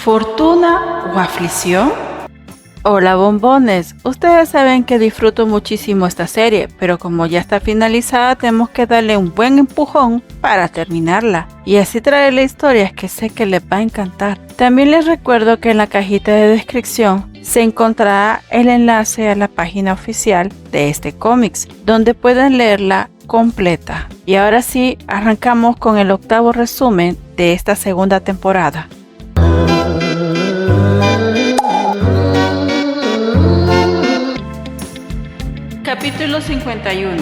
¿Fortuna o aflicción? Hola bombones, ustedes saben que disfruto muchísimo esta serie, pero como ya está finalizada tenemos que darle un buen empujón para terminarla y así traerle historias que sé que les va a encantar. También les recuerdo que en la cajita de descripción se encontrará el enlace a la página oficial de este cómics, donde pueden leerla completa. Y ahora sí, arrancamos con el octavo resumen de esta segunda temporada. Capítulo 51.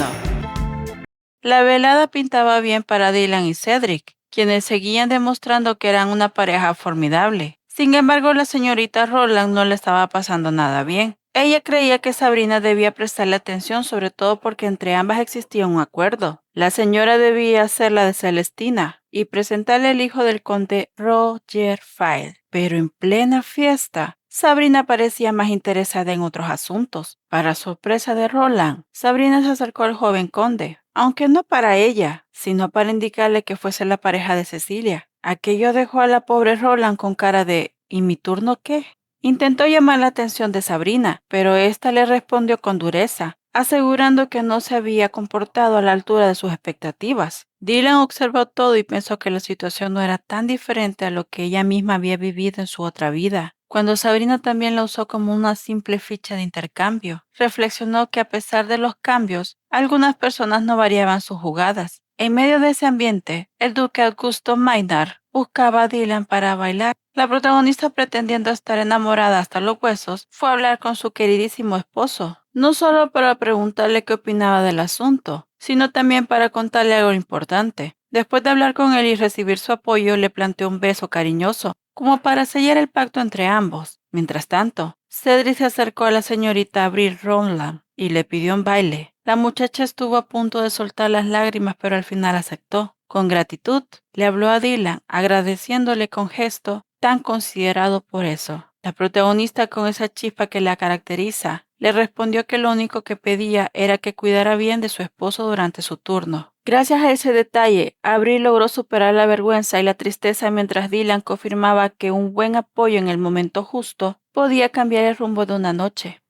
La velada pintaba bien para Dylan y Cedric, quienes seguían demostrando que eran una pareja formidable. Sin embargo, la señorita Roland no le estaba pasando nada bien. Ella creía que Sabrina debía prestarle atención, sobre todo porque entre ambas existía un acuerdo. La señora debía ser la de Celestina y presentarle el hijo del conde Roger File. Pero en plena fiesta, Sabrina parecía más interesada en otros asuntos. Para sorpresa de Roland, Sabrina se acercó al joven conde, aunque no para ella, sino para indicarle que fuese la pareja de Cecilia. Aquello dejó a la pobre Roland con cara de ¿y mi turno qué? Intentó llamar la atención de Sabrina, pero ésta le respondió con dureza, asegurando que no se había comportado a la altura de sus expectativas. Dylan observó todo y pensó que la situación no era tan diferente a lo que ella misma había vivido en su otra vida. Cuando Sabrina también la usó como una simple ficha de intercambio, reflexionó que a pesar de los cambios, algunas personas no variaban sus jugadas. En medio de ese ambiente, el duque Augusto Maynard buscaba a Dylan para bailar. La protagonista, pretendiendo estar enamorada hasta los huesos, fue a hablar con su queridísimo esposo, no solo para preguntarle qué opinaba del asunto, sino también para contarle algo importante. Después de hablar con él y recibir su apoyo, le planteó un beso cariñoso, como para sellar el pacto entre ambos. Mientras tanto, Cedric se acercó a la señorita Avril Roland y le pidió un baile. La muchacha estuvo a punto de soltar las lágrimas, pero al final aceptó. Con gratitud, le habló a Dylan, agradeciéndole con gesto tan considerado por eso. La protagonista, con esa chispa que la caracteriza, le respondió que lo único que pedía era que cuidara bien de su esposo durante su turno. Gracias a ese detalle, Avril logró superar la vergüenza y la tristeza mientras Dylan confirmaba que un buen apoyo en el momento justo podía cambiar el rumbo de una noche.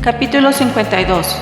Capítulo 52.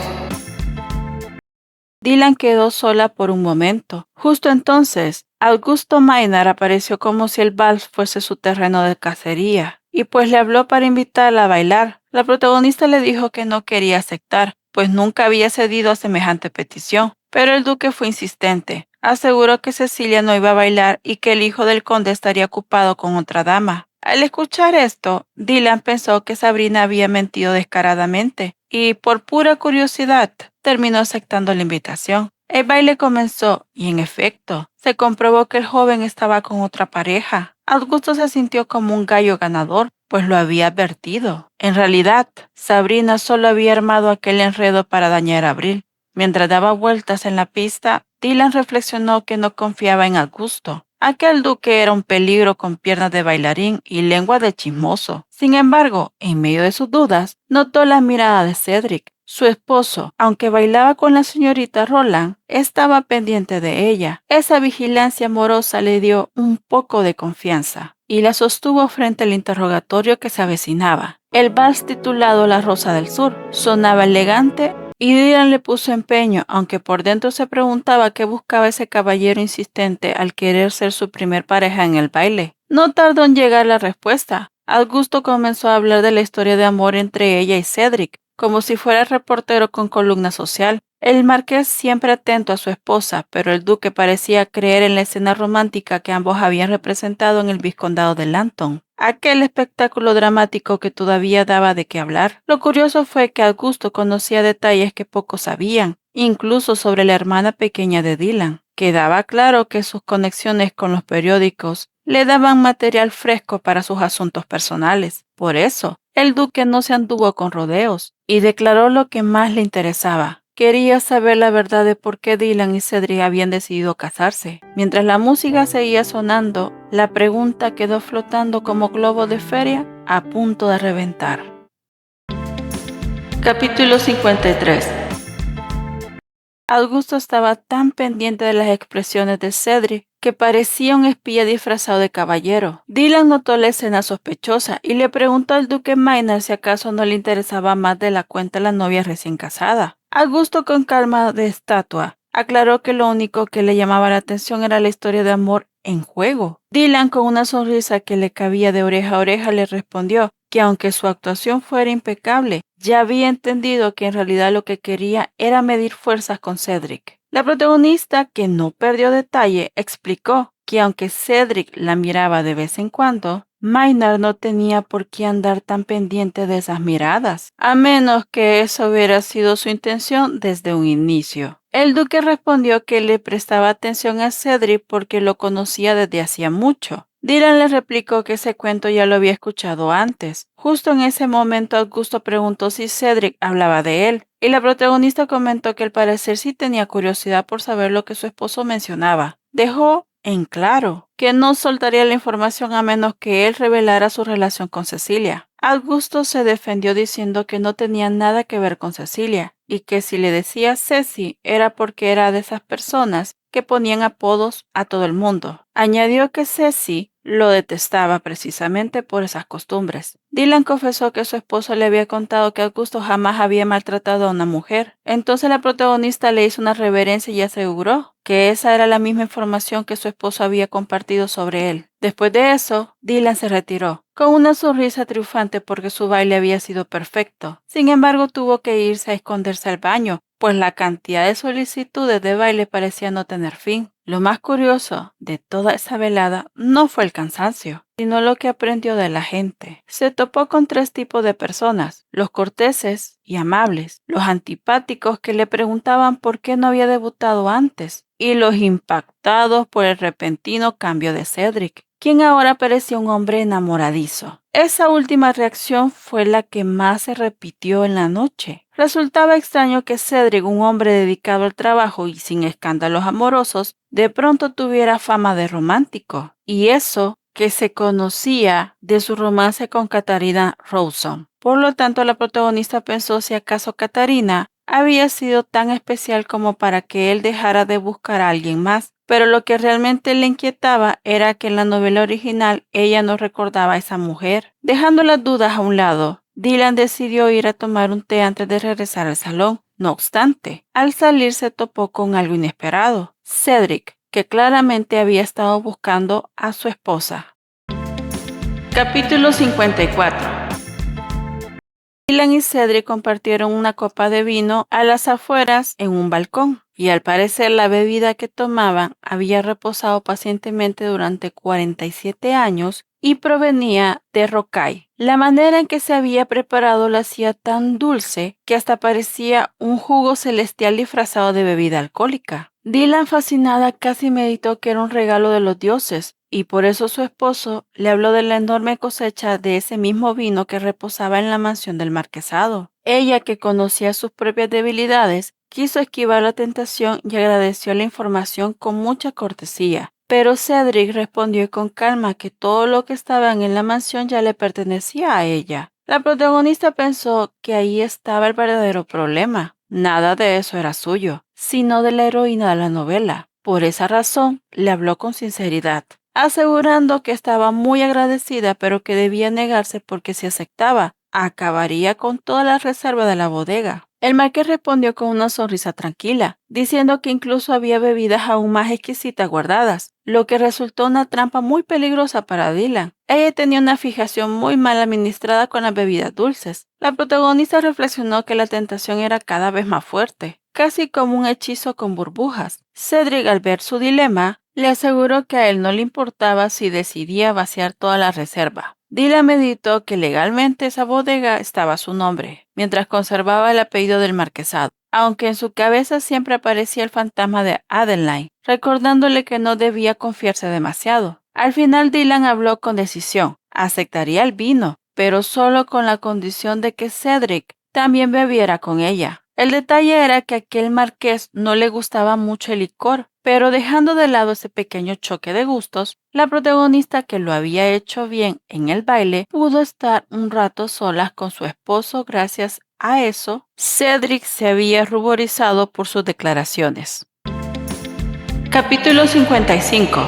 Dylan quedó sola por un momento. Justo entonces, Augusto Maynard apareció como si el vals fuese su terreno de cacería, y pues le habló para invitarla a bailar. La protagonista le dijo que no quería aceptar, pues nunca había cedido a semejante petición, pero el duque fue insistente. Aseguró que Cecilia no iba a bailar y que el hijo del conde estaría ocupado con otra dama. Al escuchar esto, Dylan pensó que Sabrina había mentido descaradamente y, por pura curiosidad, terminó aceptando la invitación. El baile comenzó y, en efecto, se comprobó que el joven estaba con otra pareja. Augusto se sintió como un gallo ganador, pues lo había advertido. En realidad, Sabrina solo había armado aquel enredo para dañar a Avril. Mientras daba vueltas en la pista, Dylan reflexionó que no confiaba en Augusto. Aquel duque era un peligro con piernas de bailarín y lengua de chismoso. Sin embargo, en medio de sus dudas, notó la mirada de Cedric. Su esposo, aunque bailaba con la señorita Roland, estaba pendiente de ella. Esa vigilancia amorosa le dio un poco de confianza y la sostuvo frente al interrogatorio que se avecinaba. El vals titulado La Rosa del Sur sonaba elegante y Dylan le puso empeño, aunque por dentro se preguntaba qué buscaba ese caballero insistente al querer ser su primer pareja en el baile. No tardó en llegar la respuesta. Augusto comenzó a hablar de la historia de amor entre ella y Cedric, como si fuera reportero con columna social. El marqués siempre atento a su esposa, pero el duque parecía creer en la escena romántica que ambos habían representado en el vizcondado de Lambton, aquel espectáculo dramático que todavía daba de qué hablar. Lo curioso fue que Augusto conocía detalles que pocos sabían, incluso sobre la hermana pequeña de Dylan. Quedaba claro que sus conexiones con los periódicos le daban material fresco para sus asuntos personales. Por eso, el duque no se anduvo con rodeos y declaró lo que más le interesaba. Quería saber la verdad de por qué Dylan y Cedric habían decidido casarse. Mientras la música seguía sonando, la pregunta quedó flotando como globo de feria a punto de reventar. Capítulo 53. Augusto estaba tan pendiente de las expresiones de Cedric que parecía un espía disfrazado de caballero. Dylan notó la escena sospechosa y le preguntó al duque Maynard si acaso no le interesaba más de la cuenta la novia recién casada. Augusto, con calma de estatua, aclaró que lo único que le llamaba la atención era la historia de amor en juego. Dylan, con una sonrisa que le cabía de oreja a oreja, le respondió que aunque su actuación fuera impecable, ya había entendido que en realidad lo que quería era medir fuerzas con Cedric. La protagonista, que no perdió detalle, explicó que aunque Cedric la miraba de vez en cuando, Maynard no tenía por qué andar tan pendiente de esas miradas, a menos que esa hubiera sido su intención desde un inicio. El duque respondió que le prestaba atención a Cedric porque lo conocía desde hacía mucho. Dylan le replicó que ese cuento ya lo había escuchado antes. Justo en ese momento Augusto preguntó si Cedric hablaba de él, y la protagonista comentó que al parecer sí tenía curiosidad por saber lo que su esposo mencionaba. Dejó en claro que no soltaría la información a menos que él revelara su relación con Cecilia. Augusto se defendió diciendo que no tenía nada que ver con Cecilia y que si le decía Ceci era porque era de esas personas que ponían apodos a todo el mundo. Añadió que Ceci lo detestaba precisamente por esas costumbres. Dylan confesó que su esposo le había contado que Augusto jamás había maltratado a una mujer. Entonces la protagonista le hizo una reverencia y aseguró que esa era la misma información que su esposo había compartido sobre él. Después de eso, Dylan se retiró, con una sonrisa triunfante porque su baile había sido perfecto. Sin embargo, tuvo que irse a esconderse al baño, pues la cantidad de solicitudes de baile parecía no tener fin. Lo más curioso de toda esa velada no fue el cansancio, sino lo que aprendió de la gente. Se topó con tres tipos de personas: los corteses y amables, los antipáticos que le preguntaban por qué no había debutado antes, y los impactados por el repentino cambio de Cedric, quien ahora parecía un hombre enamoradizo. Esa última reacción fue la que más se repitió en la noche. Resultaba extraño que Cedric, un hombre dedicado al trabajo y sin escándalos amorosos, de pronto tuviera fama de romántico, y eso que se conocía de su romance con Katarina Rawson. Por lo tanto, la protagonista pensó si acaso Katarina había sido tan especial como para que él dejara de buscar a alguien más, pero lo que realmente le inquietaba era que en la novela original ella no recordaba a esa mujer. Dejando las dudas a un lado, Dylan decidió ir a tomar un té antes de regresar al salón. No obstante, al salir se topó con algo inesperado: Cedric, que claramente había estado buscando a su esposa. Capítulo 54. Dylan y Cedric compartieron una copa de vino a las afueras en un balcón, y al parecer la bebida que tomaban había reposado pacientemente durante 47 años y provenía de Rocay. La manera en que se había preparado la hacía tan dulce que hasta parecía un jugo celestial disfrazado de bebida alcohólica. Dylan, fascinada, casi meditó que era un regalo de los dioses, y por eso su esposo le habló de la enorme cosecha de ese mismo vino que reposaba en la mansión del marquesado. Ella, que conocía sus propias debilidades, quiso esquivar la tentación y agradeció la información con mucha cortesía. Pero Cedric respondió con calma que todo lo que estaba en la mansión ya le pertenecía a ella. La protagonista pensó que ahí estaba el verdadero problema. Nada de eso era suyo, sino de la heroína de la novela. Por esa razón, le habló con sinceridad, asegurando que estaba muy agradecida, pero que debía negarse porque si aceptaba, acabaría con toda la reserva de la bodega. El marqués respondió con una sonrisa tranquila, diciendo que incluso había bebidas aún más exquisitas guardadas, lo que resultó una trampa muy peligrosa para Dylan. Ella tenía una fijación muy mal administrada con las bebidas dulces. La protagonista reflexionó que la tentación era cada vez más fuerte, casi como un hechizo con burbujas. Cedric, al ver su dilema, le aseguró que a él no le importaba si decidía vaciar toda la reserva. Dylan meditó que legalmente esa bodega estaba a su nombre, mientras conservaba el apellido del marquesado, aunque en su cabeza siempre aparecía el fantasma de Adeline, recordándole que no debía confiarse demasiado. Al final Dylan habló con decisión. Aceptaría el vino, pero solo con la condición de que Cedric también bebiera con ella. El detalle era que a aquel marqués no le gustaba mucho el licor, pero dejando de lado ese pequeño choque de gustos, la protagonista, que lo había hecho bien en el baile, pudo estar un rato solas con su esposo gracias A eso, Cedric se había ruborizado por sus declaraciones. Capítulo 55.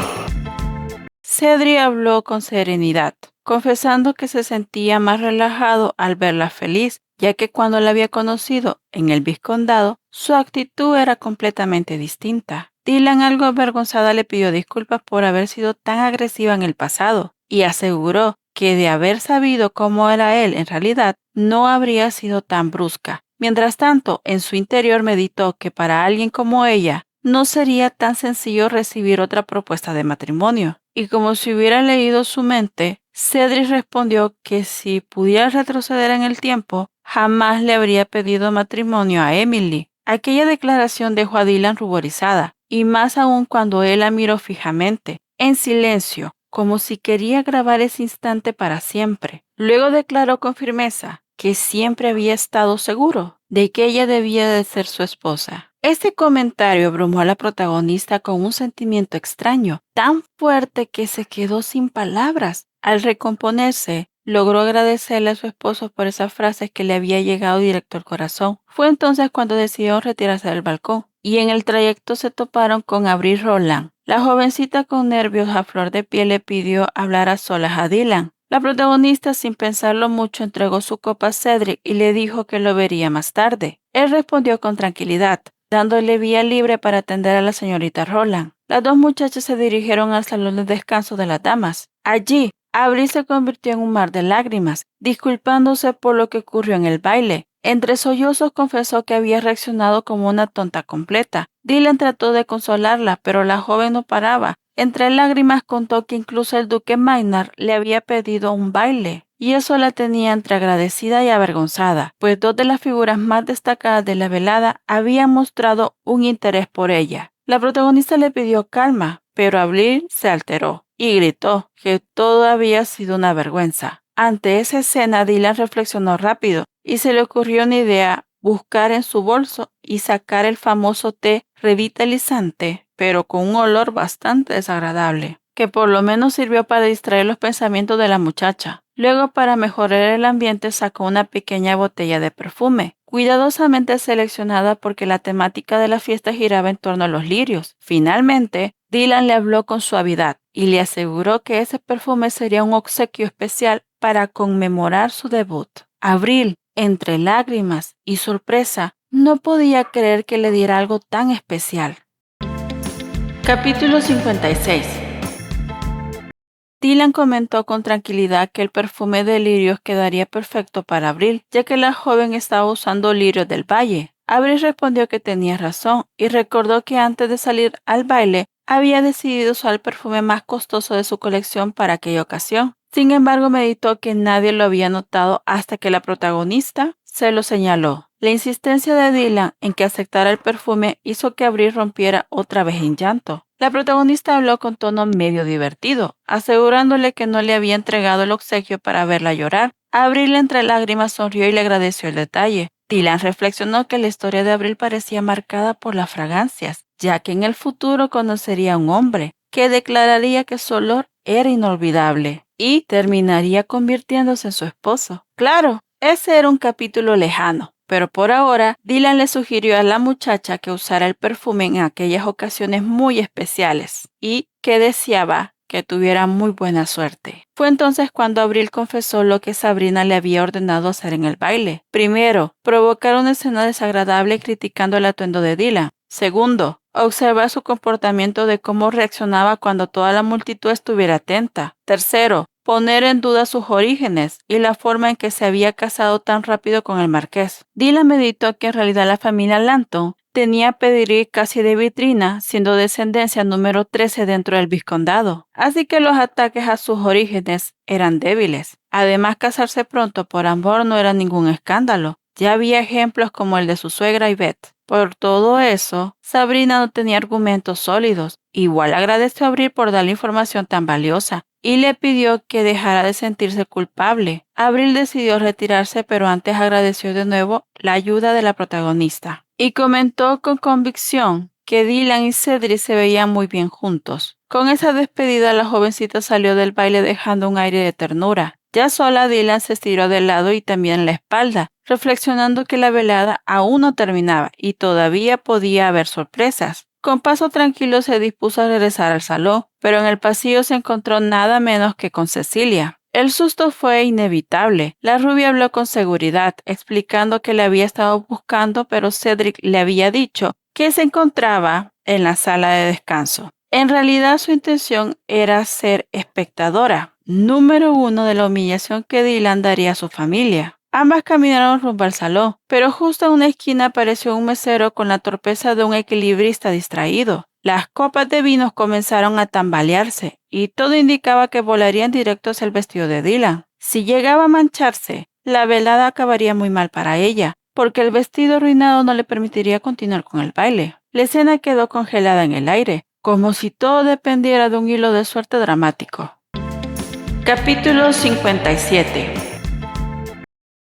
Cedric habló con serenidad, confesando que se sentía más relajado al verla feliz, ya que cuando la había conocido en el vizcondado, su actitud era completamente distinta. Dylan, algo avergonzada, le pidió disculpas por haber sido tan agresiva en el pasado y aseguró que de haber sabido cómo era él en realidad, no habría sido tan brusca. Mientras tanto, en su interior meditó que para alguien como ella, no sería tan sencillo recibir otra propuesta de matrimonio. Y como si hubiera leído su mente, Cedric respondió que si pudiera retroceder en el tiempo, jamás le habría pedido matrimonio a Emily. Aquella declaración dejó a Dylan ruborizada, y más aún cuando él la miró fijamente, en silencio, como si quería grabar ese instante para siempre. Luego declaró con firmeza que siempre había estado seguro de que ella debía de ser su esposa. Este comentario abrumó a la protagonista con un sentimiento extraño, tan fuerte que se quedó sin palabras. Al recomponerse, logró agradecerle a su esposo por esas frases que le había llegado directo al corazón. Fue entonces cuando decidió retirarse del balcón, y en el trayecto se toparon con Avril Roland. La jovencita, con nervios a flor de piel, le pidió hablar a solas a Dylan. La protagonista, sin pensarlo mucho, entregó su copa a Cedric y le dijo que lo vería más tarde. Él respondió con tranquilidad, dándole vía libre para atender a la señorita Roland. Las dos muchachas se dirigieron al salón de descanso de las damas. Allí, Avril se convirtió en un mar de lágrimas, disculpándose por lo que ocurrió en el baile. Entre sollozos confesó que había reaccionado como una tonta completa. Dylan trató de consolarla, pero la joven no paraba. Entre lágrimas contó que incluso el duque Maynard le había pedido un baile, y eso la tenía entre agradecida y avergonzada, pues dos de las figuras más destacadas de la velada habían mostrado un interés por ella. La protagonista le pidió calma, pero Avril se alteró y gritó que todo había sido una vergüenza. Ante esa escena, Dylan reflexionó rápido y se le ocurrió una idea: buscar en su bolso y sacar el famoso té revitalizante, pero con un olor bastante desagradable, que por lo menos sirvió para distraer los pensamientos de la muchacha. Luego, para mejorar el ambiente, sacó una pequeña botella de perfume, cuidadosamente seleccionada porque la temática de la fiesta giraba en torno a los lirios. Finalmente, Dylan le habló con suavidad y le aseguró que ese perfume sería un obsequio especial para conmemorar su debut. Avril, entre lágrimas y sorpresa, no podía creer que le diera algo tan especial. Capítulo 56. Dylan comentó con tranquilidad que el perfume de lirios quedaría perfecto para Avril, ya que la joven estaba usando lirios del valle. Avril respondió que tenía razón y recordó que antes de salir al baile había decidido usar el perfume más costoso de su colección para aquella ocasión. Sin embargo, meditó que nadie lo había notado hasta que la protagonista se lo señaló. La insistencia de Dylan en que aceptara el perfume hizo que Avril rompiera otra vez en llanto. La protagonista habló con tono medio divertido, asegurándole que no le había entregado el obsequio para verla llorar. Avril, entre lágrimas, sonrió y le agradeció el detalle. Dylan reflexionó que la historia de Avril parecía marcada por las fragancias, ya que en el futuro conocería a un hombre que declararía que su olor era inolvidable y terminaría convirtiéndose en su esposo. Claro, ese era un capítulo lejano, pero por ahora Dylan le sugirió a la muchacha que usara el perfume en aquellas ocasiones muy especiales y que deseaba que tuviera muy buena suerte. Fue entonces cuando Avril confesó lo que Sabrina le había ordenado hacer en el baile. Primero, provocar una escena desagradable criticando el atuendo de Dylan. Segundo, observar su comportamiento de cómo reaccionaba cuando toda la multitud estuviera atenta. Tercero, poner en duda sus orígenes y la forma en que se había casado tan rápido con el marqués. Dylan meditó que en realidad la familia Langton tenía pedigrí casi de vitrina, siendo descendencia número 13 dentro del vizcondado, así que los ataques a sus orígenes eran débiles. Además, casarse pronto por amor no era ningún escándalo. Ya había ejemplos como el de su suegra Yvette. Por todo eso, Sabrina no tenía argumentos sólidos. Igual agradeció a Avril por darle información tan valiosa y le pidió que dejara de sentirse culpable. Avril decidió retirarse, pero antes agradeció de nuevo la ayuda de la protagonista y comentó con convicción que Dylan y Cedric se veían muy bien juntos. Con esa despedida, la jovencita salió del baile dejando un aire de ternura. Ya sola, Dylan se estiró de lado y también la espalda, reflexionando que la velada aún no terminaba y todavía podía haber sorpresas. Con paso tranquilo se dispuso a regresar al salón, pero en el pasillo se encontró nada menos que con Cecilia. El susto fue inevitable. La rubia habló con seguridad, explicando que le había estado buscando, pero Cedric le había dicho que se encontraba en la sala de descanso. En realidad su intención era ser espectadora, número uno de la humillación que Dylan daría a su familia. Ambas caminaron rumbo al salón, pero justo en una esquina apareció un mesero con la torpeza de un equilibrista distraído. Las copas de vinos comenzaron a tambalearse y todo indicaba que volarían directo hacia el vestido de Dylan. Si llegaba a mancharse, la velada acabaría muy mal para ella, porque el vestido arruinado no le permitiría continuar con el baile. La escena quedó congelada en el aire, como si todo dependiera de un hilo de suerte dramático. Capítulo 57.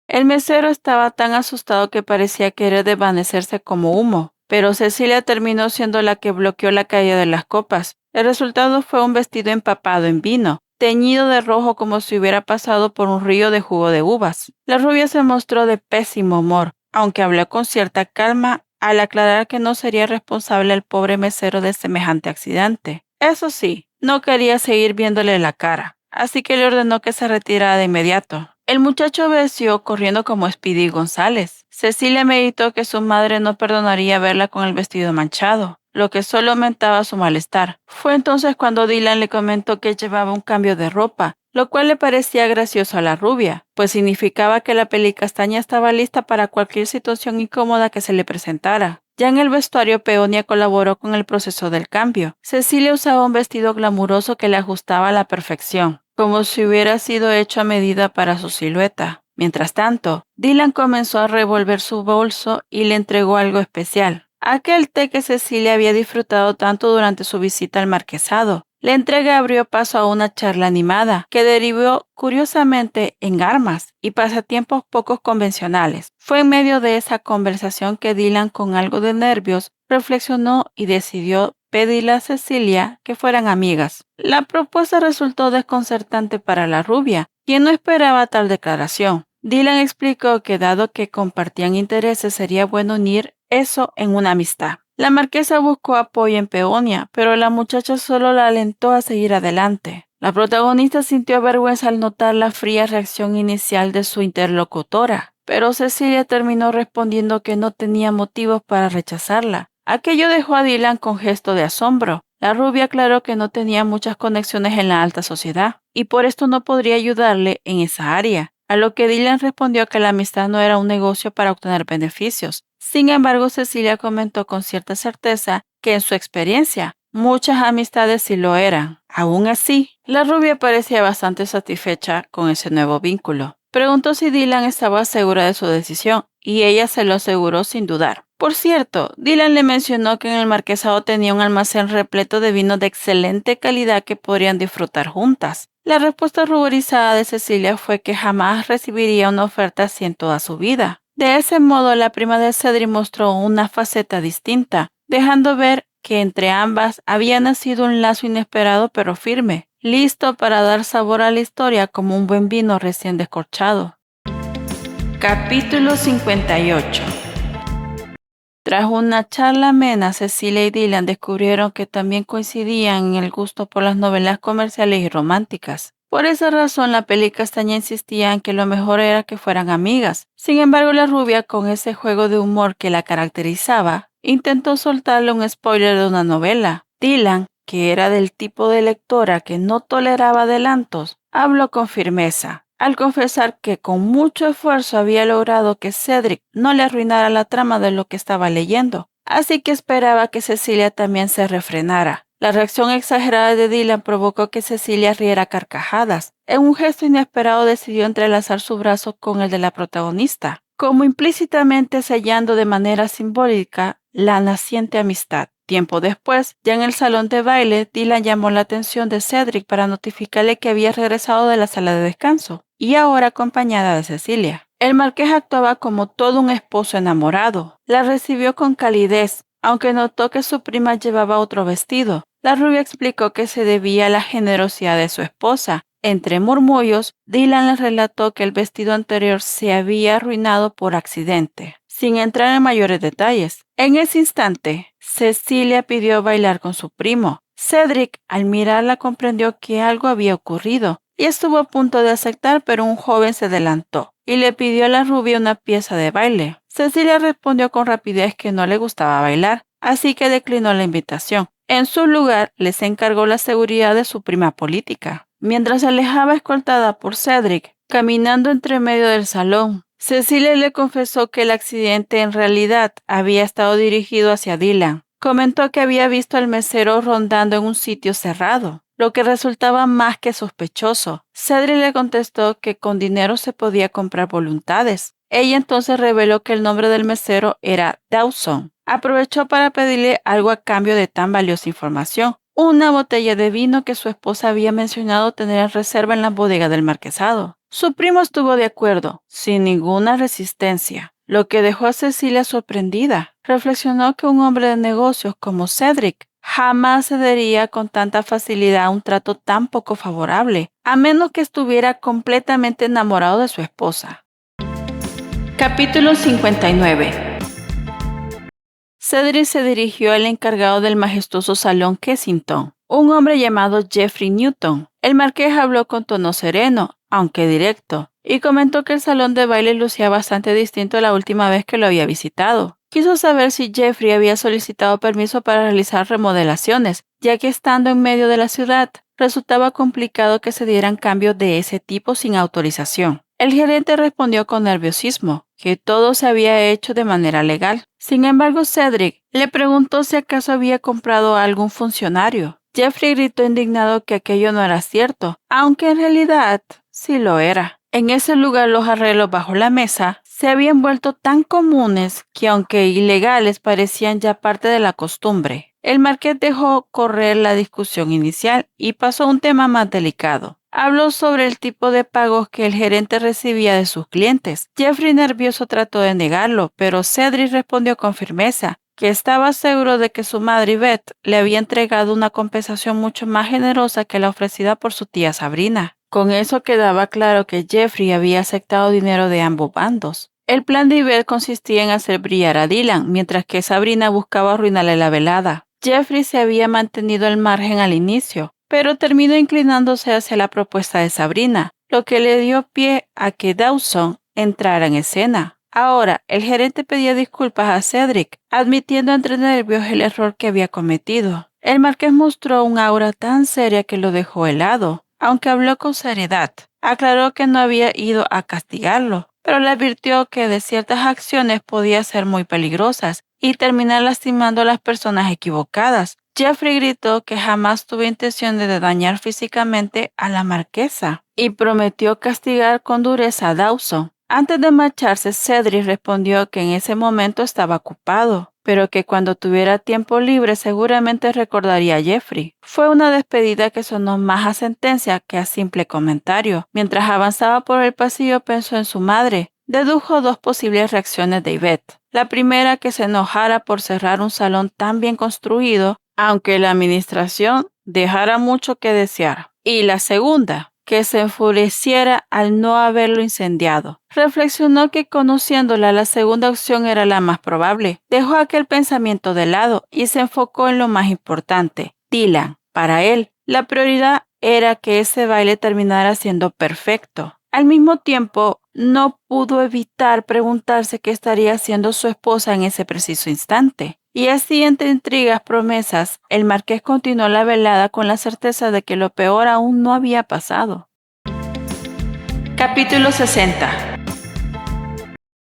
El mesero estaba tan asustado que parecía querer desvanecerse como humo, pero Cecilia terminó siendo la que bloqueó la caída de las copas. El resultado fue un vestido empapado en vino, teñido de rojo como si hubiera pasado por un río de jugo de uvas. La rubia se mostró de pésimo humor, aunque habló con cierta calma al aclarar que no sería responsable el pobre mesero de semejante accidente. Eso sí, no quería seguir viéndole la cara, así que le ordenó que se retirara de inmediato. El muchacho obedeció corriendo como Speedy González. Cecilia meditó que su madre no perdonaría verla con el vestido manchado, lo que solo aumentaba su malestar. Fue entonces cuando Dylan le comentó que llevaba un cambio de ropa, lo cual le parecía gracioso a la rubia, pues significaba que la pelicastaña estaba lista para cualquier situación incómoda que se le presentara. Ya en el vestuario, Peonia colaboró con el proceso del cambio. Cecilia usaba un vestido glamuroso que le ajustaba a la perfección, como si hubiera sido hecho a medida para su silueta. Mientras tanto, Dylan comenzó a revolver su bolso y le entregó algo especial, aquel té que Cecilia había disfrutado tanto durante su visita al marquesado. La entrega abrió paso a una charla animada, que derivó curiosamente en armas y pasatiempos poco convencionales. Fue en medio de esa conversación que Dylan, con algo de nervios, reflexionó y decidió pedirle a Cecilia que fueran amigas. La propuesta resultó desconcertante para la rubia, quien no esperaba tal declaración. Dylan explicó que dado que compartían intereses sería bueno unir eso en una amistad. La marquesa buscó apoyo en Peonia, pero la muchacha solo la alentó a seguir adelante. La protagonista sintió vergüenza al notar la fría reacción inicial de su interlocutora, pero Cecilia terminó respondiendo que no tenía motivos para rechazarla. Aquello dejó a Dylan con gesto de asombro. La rubia aclaró que no tenía muchas conexiones en la alta sociedad y por esto no podría ayudarle en esa área, a lo que Dylan respondió que la amistad no era un negocio para obtener beneficios. Sin embargo, Cecilia comentó con cierta certeza que en su experiencia muchas amistades sí lo eran. Aún así, la rubia parecía bastante satisfecha con ese nuevo vínculo. Preguntó si Dylan estaba segura de su decisión y ella se lo aseguró sin dudar. Por cierto, Dylan le mencionó que en el marquesado tenía un almacén repleto de vinos de excelente calidad que podrían disfrutar juntas. La respuesta ruborizada de Cecilia fue que jamás recibiría una oferta así en toda su vida. De ese modo, la prima de Cedric mostró una faceta distinta, dejando ver que entre ambas había nacido un lazo inesperado pero firme, listo para dar sabor a la historia como un buen vino recién descorchado. Capítulo 58. Tras una charla amena, Cecilia y Dylan descubrieron que también coincidían en el gusto por las novelas comerciales y románticas. Por esa razón, la peli castaña insistía en que lo mejor era que fueran amigas. Sin embargo, la rubia, con ese juego de humor que la caracterizaba, intentó soltarle un spoiler de una novela. Dylan, que era del tipo de lectora que no toleraba adelantos, habló con firmeza, al confesar que con mucho esfuerzo había logrado que Cedric no le arruinara la trama de lo que estaba leyendo, así que esperaba que Cecilia también se refrenara. La reacción exagerada de Dylan provocó que Cecilia riera a carcajadas. En un gesto inesperado decidió entrelazar su brazo con el de la protagonista, como implícitamente sellando de manera simbólica la naciente amistad. Tiempo después, ya en el salón de baile, Dylan llamó la atención de Cedric para notificarle que había regresado de la sala de descanso, y ahora acompañada de Cecilia. El marqués actuaba como todo un esposo enamorado. La recibió con calidez, aunque notó que su prima llevaba otro vestido. La rubia explicó que se debía a la generosidad de su esposa Entre murmullos, Dylan le relató que el vestido anterior se había arruinado por accidente, sin entrar en mayores detalles. En ese instante, Cecilia pidió bailar con su primo. Cedric, al mirarla, comprendió que algo había ocurrido y estuvo a punto de aceptar, pero un joven se adelantó y le pidió a la rubia una pieza de baile. Cecilia respondió con rapidez que no le gustaba bailar, así que declinó la invitación. En su lugar, les encargó la seguridad de su prima política. Mientras se alejaba escoltada por Cedric, caminando entre medio del salón, Cecilia le confesó que el accidente en realidad había estado dirigido hacia Dylan. Comentó que había visto al mesero rondando en un sitio cerrado, lo que resultaba más que sospechoso. Cedric le contestó que con dinero se podía comprar voluntades. Ella entonces reveló que el nombre del mesero era Dawson. Aprovechó para pedirle algo a cambio de tan valiosa información: una botella de vino que su esposa había mencionado tener en reserva en la bodega del marquesado. Su primo estuvo de acuerdo, sin ninguna resistencia, lo que dejó a Cecilia sorprendida. Reflexionó que un hombre de negocios como Cedric jamás cedería con tanta facilidad a un trato tan poco favorable, a menos que estuviera completamente enamorado de su esposa. Capítulo 59. Cedric se dirigió al encargado del majestuoso salón Kensington, un hombre llamado Jeffrey Newton. El marqués habló con tono sereno, aunque directo, y comentó que el salón de baile lucía bastante distinto a la última vez que lo había visitado. Quiso saber si Jeffrey había solicitado permiso para realizar remodelaciones, ya que estando en medio de la ciudad, resultaba complicado que se dieran cambios de ese tipo sin autorización. El gerente respondió con nerviosismo que todo se había hecho de manera legal. Sin embargo, Cedric le preguntó si acaso había comprado a algún funcionario. Jeffrey gritó indignado que aquello no era cierto, aunque en realidad sí lo era. En ese lugar los arreglos bajo la mesa se habían vuelto tan comunes que, aunque ilegales, parecían ya parte de la costumbre. El marqués dejó correr la discusión inicial y pasó a un tema más delicado. Habló sobre el tipo de pagos que el gerente recibía de sus clientes. Jeffrey, nervioso, trató de negarlo, pero Cedric respondió con firmeza que estaba seguro de que su madre Beth le había entregado una compensación mucho más generosa que la ofrecida por su tía Sabrina. Con eso quedaba claro que Jeffrey había aceptado dinero de ambos bandos. El plan de Yvette consistía en hacer brillar a Dylan, mientras que Sabrina buscaba arruinarle la velada. Jeffrey se había mantenido al margen al inicio, pero terminó inclinándose hacia la propuesta de Sabrina, lo que le dio pie a que Dawson entrara en escena. Ahora, el gerente pedía disculpas a Cedric, admitiendo entre nervios el error que había cometido. El marqués mostró un aura tan seria que lo dejó helado, aunque habló con seriedad. Aclaró que no había ido a castigarlo, pero le advirtió que de ciertas acciones podía ser muy peligrosas y terminar lastimando a las personas equivocadas. Jeffrey gritó que jamás tuvo intención de dañar físicamente a la marquesa y prometió castigar con dureza a Dawson. Antes de marcharse, Cedric respondió que en ese momento estaba ocupado, pero que cuando tuviera tiempo libre seguramente recordaría a Jeffrey. Fue una despedida que sonó más a sentencia que a simple comentario. Mientras avanzaba por el pasillo pensó en su madre. Dedujo dos posibles reacciones de Yvette. La primera, que se enojara por cerrar un salón tan bien construido, aunque la administración dejara mucho que desear. Y la segunda, que se enfureciera al no haberlo incendiado. Reflexionó que, conociéndola, la segunda opción era la más probable. Dejó aquel pensamiento de lado y se enfocó en lo más importante: Dylan. Para él, la prioridad era que ese baile terminara siendo perfecto. Al mismo tiempo, no pudo evitar preguntarse qué estaría haciendo su esposa en ese preciso instante. Y así, entre intrigas, promesas, el marqués continuó la velada con la certeza de que lo peor aún no había pasado. Capítulo 60.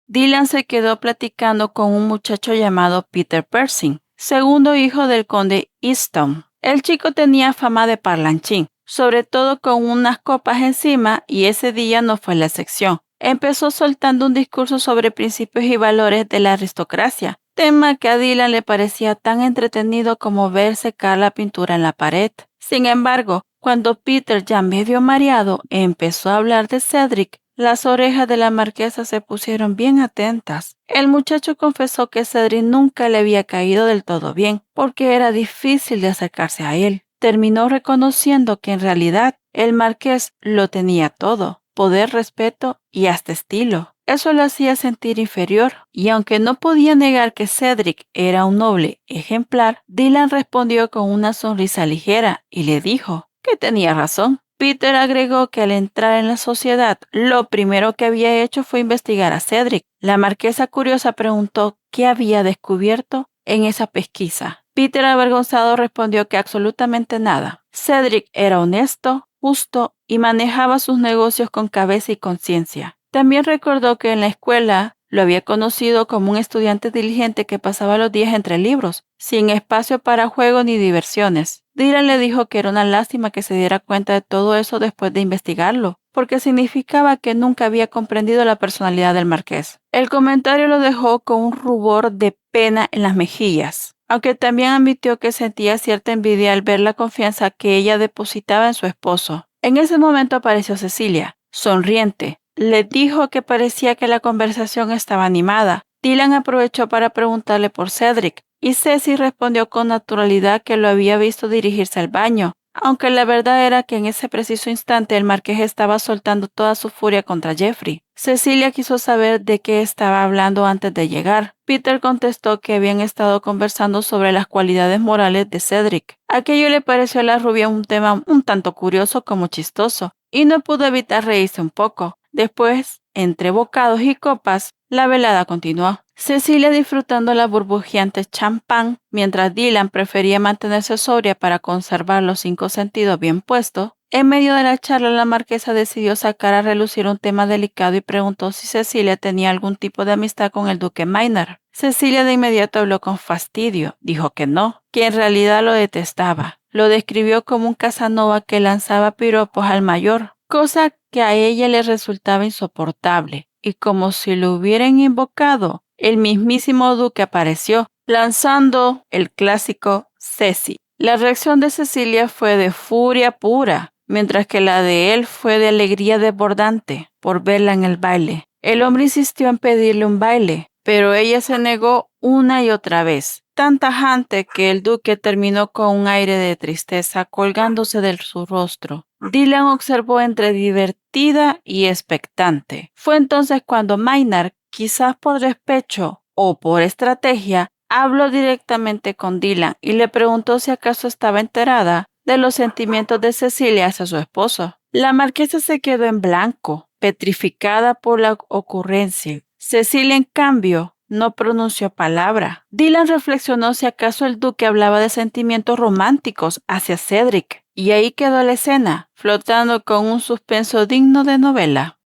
Dylan se quedó platicando con un muchacho llamado Peter Pershing, segundo hijo del conde Easton. El chico tenía fama de parlanchín, sobre todo con unas copas encima, y ese día no fue la excepción. Empezó soltando un discurso sobre principios y valores de la aristocracia, tema que a Dylan le parecía tan entretenido como ver secar la pintura en la pared. Sin embargo, cuando Peter, ya medio mareado, empezó a hablar de Cedric, las orejas de la marquesa se pusieron bien atentas. El muchacho confesó que Cedric nunca le había caído del todo bien, porque era difícil de acercarse a él. Terminó reconociendo que en realidad El marqués lo tenía todo: poder, respeto y hasta estilo. Eso lo hacía sentir inferior, y aunque no podía negar que Cedric era un noble ejemplar, Dylan respondió con una sonrisa ligera y le dijo que tenía razón. Peter agregó que al entrar en la sociedad, lo primero que había hecho fue investigar a Cedric. La marquesa curiosa preguntó qué había descubierto en esa pesquisa. Peter, avergonzado, respondió que absolutamente nada. Cedric era honesto, justo y manejaba sus negocios con cabeza y conciencia. También recordó que en la escuela lo había conocido como un estudiante diligente que pasaba los días entre libros, sin espacio para juego ni diversiones. Dylan le dijo que era una lástima que se diera cuenta de todo eso después de investigarlo, porque significaba que nunca había comprendido la personalidad del marqués. El comentario lo dejó con un rubor de pena en las mejillas, aunque también admitió que sentía cierta envidia al ver la confianza que ella depositaba en su esposo. En ese momento apareció Cecilia, sonriente. Le dijo que parecía que la conversación estaba animada. Dylan aprovechó para preguntarle por Cedric, y Ceci respondió con naturalidad que lo había visto dirigirse al baño, aunque la verdad era que en ese preciso instante el marqués estaba soltando toda su furia contra Jeffrey. Cecilia quiso saber de qué estaba hablando antes de llegar. Peter contestó que habían estado conversando sobre las cualidades morales de Cedric. Aquello le pareció a la rubia un tema un tanto curioso como chistoso, y no pudo evitar reírse un poco. Después, entre bocados y copas, la velada continuó. Cecilia disfrutando la burbujeante champán, mientras Dylan prefería mantenerse sobria para conservar los 5 sentidos bien puestos. En medio de la charla, la marquesa decidió sacar a relucir un tema delicado y preguntó si Cecilia tenía algún tipo de amistad con el duque Maynard. Cecilia de inmediato habló con fastidio. Dijo que no, que en realidad lo detestaba. Lo describió como un Casanova que lanzaba piropos al mayor, cosa que a ella le resultaba insoportable, y como si lo hubieran invocado, el mismísimo duque apareció, lanzando el clásico Ceci. La reacción de Cecilia fue de furia pura, mientras que la de él fue de alegría desbordante por verla en el baile. El hombre insistió en pedirle un baile, pero ella se negó una y otra vez, tan tajante que el duque terminó con un aire de tristeza colgándose de su rostro. Dylan observó entre divertida y expectante. Fue entonces cuando Maynard, quizás por despecho o por estrategia, habló directamente con Dylan y le preguntó si acaso estaba enterada de los sentimientos de Cecilia hacia su esposo. La marquesa se quedó en blanco, petrificada por la ocurrencia. Cecilia, en cambio, no pronunció palabra. Dylan reflexionó si acaso el duque hablaba de sentimientos románticos hacia Cedric, y ahí quedó la escena, flotando con un suspenso digno de novela.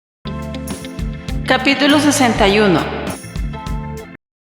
Capítulo 61.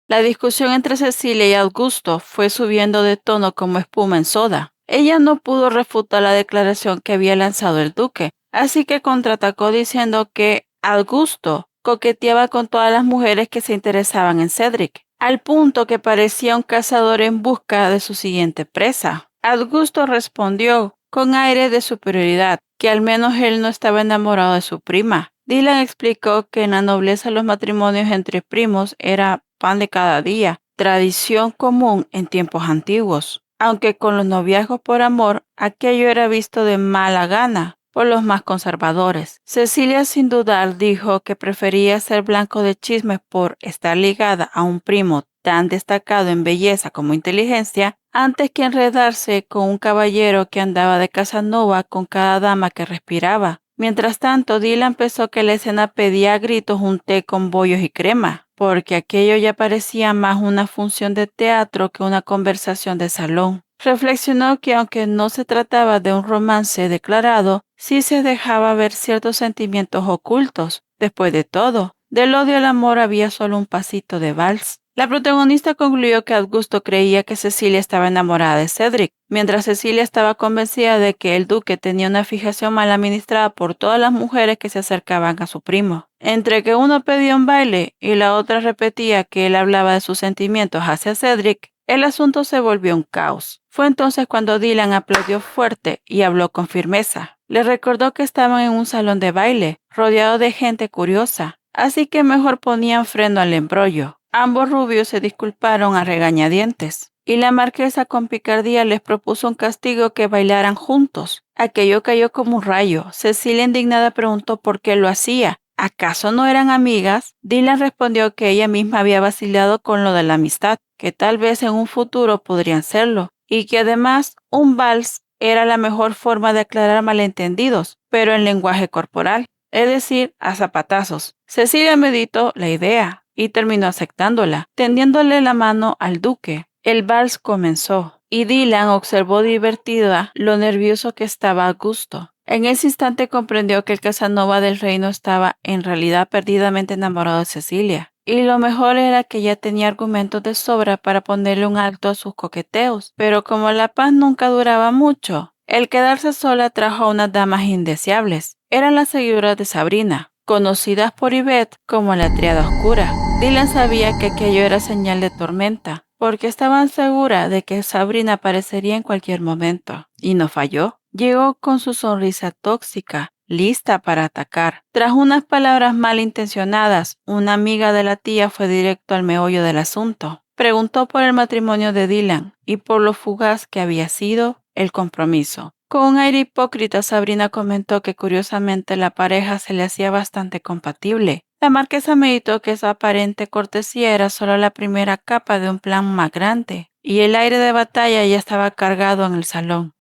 La discusión entre Cecilia y Augusto fue subiendo de tono como espuma en soda. Ella no pudo refutar la declaración que había lanzado el duque, así que contraatacó diciendo que Augusto coqueteaba con todas las mujeres que se interesaban en Cedric, al punto que parecía un cazador en busca de su siguiente presa. Augusto respondió con aire de superioridad que al menos él no estaba enamorado de su prima. Dylan explicó que en la nobleza los matrimonios entre primos era pan de cada día, tradición común en tiempos antiguos, aunque con los noviazgos por amor aquello era visto de mala gana por los más conservadores. Cecilia, sin dudar, dijo que prefería ser blanco de chismes por estar ligada a un primo tan destacado en belleza como inteligencia, antes que enredarse con un caballero que andaba de Casanova con cada dama que respiraba. Mientras tanto, Dylan pensó que la escena pedía a gritos un té con bollos y crema, porque aquello ya parecía más una función de teatro que una conversación de salón. Reflexionó que aunque no se trataba de un romance declarado, sí se dejaba ver ciertos sentimientos ocultos. Después de todo, del odio al amor había solo un pasito de vals. La protagonista concluyó que Augusto creía que Cecilia estaba enamorada de Cedric, mientras Cecilia estaba convencida de que el duque tenía una fijación mal administrada por todas las mujeres que se acercaban a su primo. Entre que uno pedía un baile y la otra repetía que él hablaba de sus sentimientos hacia Cedric, el asunto se volvió un caos. Fue entonces cuando Dylan aplaudió fuerte y habló con firmeza. Le recordó que estaban en un salón de baile, rodeado de gente curiosa, así que mejor ponían freno al embrollo. Ambos rubios se disculparon a regañadientes. y la marquesa con picardía les propuso un castigo que bailaran juntos. Aquello cayó como un rayo. Cecilia indignada preguntó por qué lo hacía. ¿Acaso no eran amigas? Dylan respondió que ella misma había vacilado con lo de la amistad, que tal vez en un futuro podrían serlo, y que además un vals era la mejor forma de aclarar malentendidos, pero en lenguaje corporal, es decir, a zapatazos. Cecilia meditó la idea y terminó aceptándola, tendiéndole la mano al duque. El vals comenzó y Dylan observó divertida lo nervioso que estaba Augusto. En ese instante comprendió que el Casanova del reino estaba en realidad perdidamente enamorado de Cecilia. Y lo mejor era que ya tenía argumentos de sobra para ponerle un alto a sus coqueteos. Pero como la paz nunca duraba mucho, el quedarse sola trajo a unas damas indeseables. Eran las seguidoras de Sabrina, conocidas por Yvette como la Tríada Oscura. Dylan sabía que aquello era señal de tormenta, porque estaban seguras de que Sabrina aparecería en cualquier momento. Y no falló. Llegó con su sonrisa tóxica, lista para atacar. Tras unas palabras malintencionadas, una amiga de la tía fue directo al meollo del asunto. Preguntó por el matrimonio de Dylan y por lo fugaz que había sido el compromiso. Con un aire hipócrita, Sabrina comentó que curiosamente la pareja se le hacía bastante compatible. La marquesa meditó que esa aparente cortesía era solo la primera capa de un plan más grande, y el aire de batalla ya estaba cargado en el salón.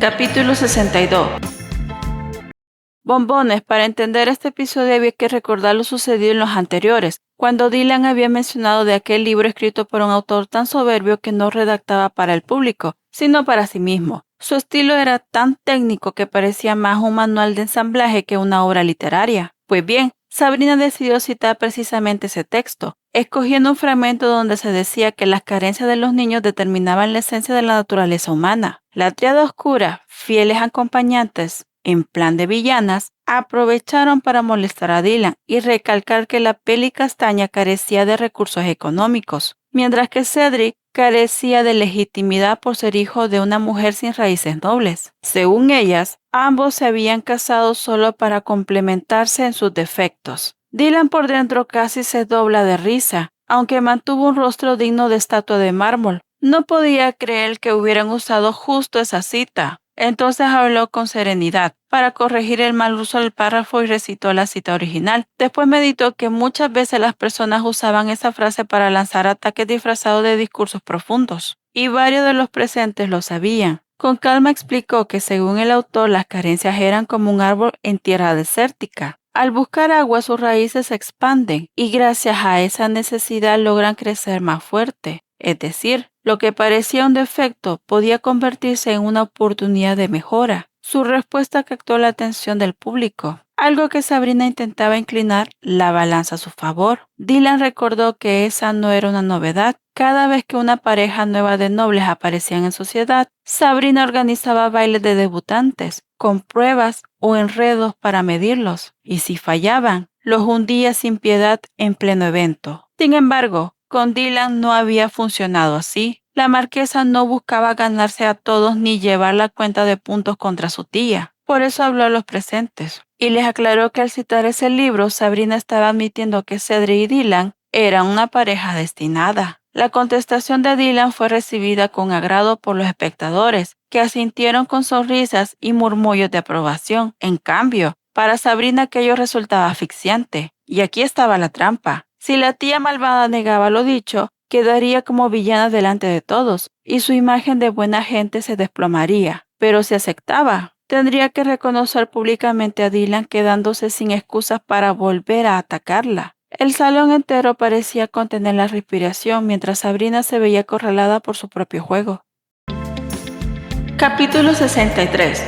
Capítulo 62. Bombones. Para entender este episodio había que recordar lo sucedido en los anteriores, cuando Dylan había mencionado de aquel libro escrito por un autor tan soberbio que no redactaba para el público, sino para sí mismo. Su estilo era tan técnico que parecía más un manual de ensamblaje que una obra literaria. Pues bien, Sabrina decidió citar precisamente ese texto, escogiendo un fragmento donde se decía que las carencias de los niños determinaban la esencia de la naturaleza humana. La Tríada Oscura, fieles acompañantes, en plan de villanas, aprovecharon para molestar a Dylan y recalcar que la peli castaña carecía de recursos económicos, mientras que Cedric carecía de legitimidad por ser hijo de una mujer sin raíces nobles. Según ellas, ambos se habían casado solo para complementarse en sus defectos. Dylan por dentro casi se dobla de risa, aunque mantuvo un rostro digno de estatua de mármol. No podía creer que hubieran usado justo esa cita. Entonces habló con serenidad para corregir el mal uso del párrafo y recitó la cita original. Después meditó que muchas veces las personas usaban esa frase para lanzar ataques disfrazados de discursos profundos, y varios de los presentes lo sabían. Con calma explicó que según el autor las carencias eran como un árbol en tierra desértica. Al buscar agua sus raíces se expanden y gracias a esa necesidad logran crecer más fuerte. Es decir, lo que parecía un defecto podía convertirse en una oportunidad de mejora. Su respuesta captó la atención del público, algo que Sabrina intentaba inclinar la balanza a su favor. Dylan recordó que esa no era una novedad. Cada vez que una pareja nueva de nobles aparecían en sociedad, Sabrina organizaba bailes de debutantes, con pruebas o enredos para medirlos, y si fallaban, los hundía sin piedad en pleno evento. Sin embargo, con Dylan no había funcionado así. La marquesa no buscaba ganarse a todos ni llevar la cuenta de puntos contra su tía. Por eso habló a los presentes y les aclaró que al citar ese libro, Sabrina estaba admitiendo que Cedric y Dylan eran una pareja destinada. La contestación de Dylan fue recibida con agrado por los espectadores, que asintieron con sonrisas y murmullos de aprobación. En cambio, para Sabrina aquello resultaba asfixiante. Y aquí estaba la trampa. Si la tía malvada negaba lo dicho, quedaría como villana delante de todos, y su imagen de buena gente se desplomaría. Pero si aceptaba, tendría que reconocer públicamente a Dylan, quedándose sin excusas para volver a atacarla. El salón entero parecía contener la respiración mientras Sabrina se veía acorralada por su propio juego. Capítulo 63.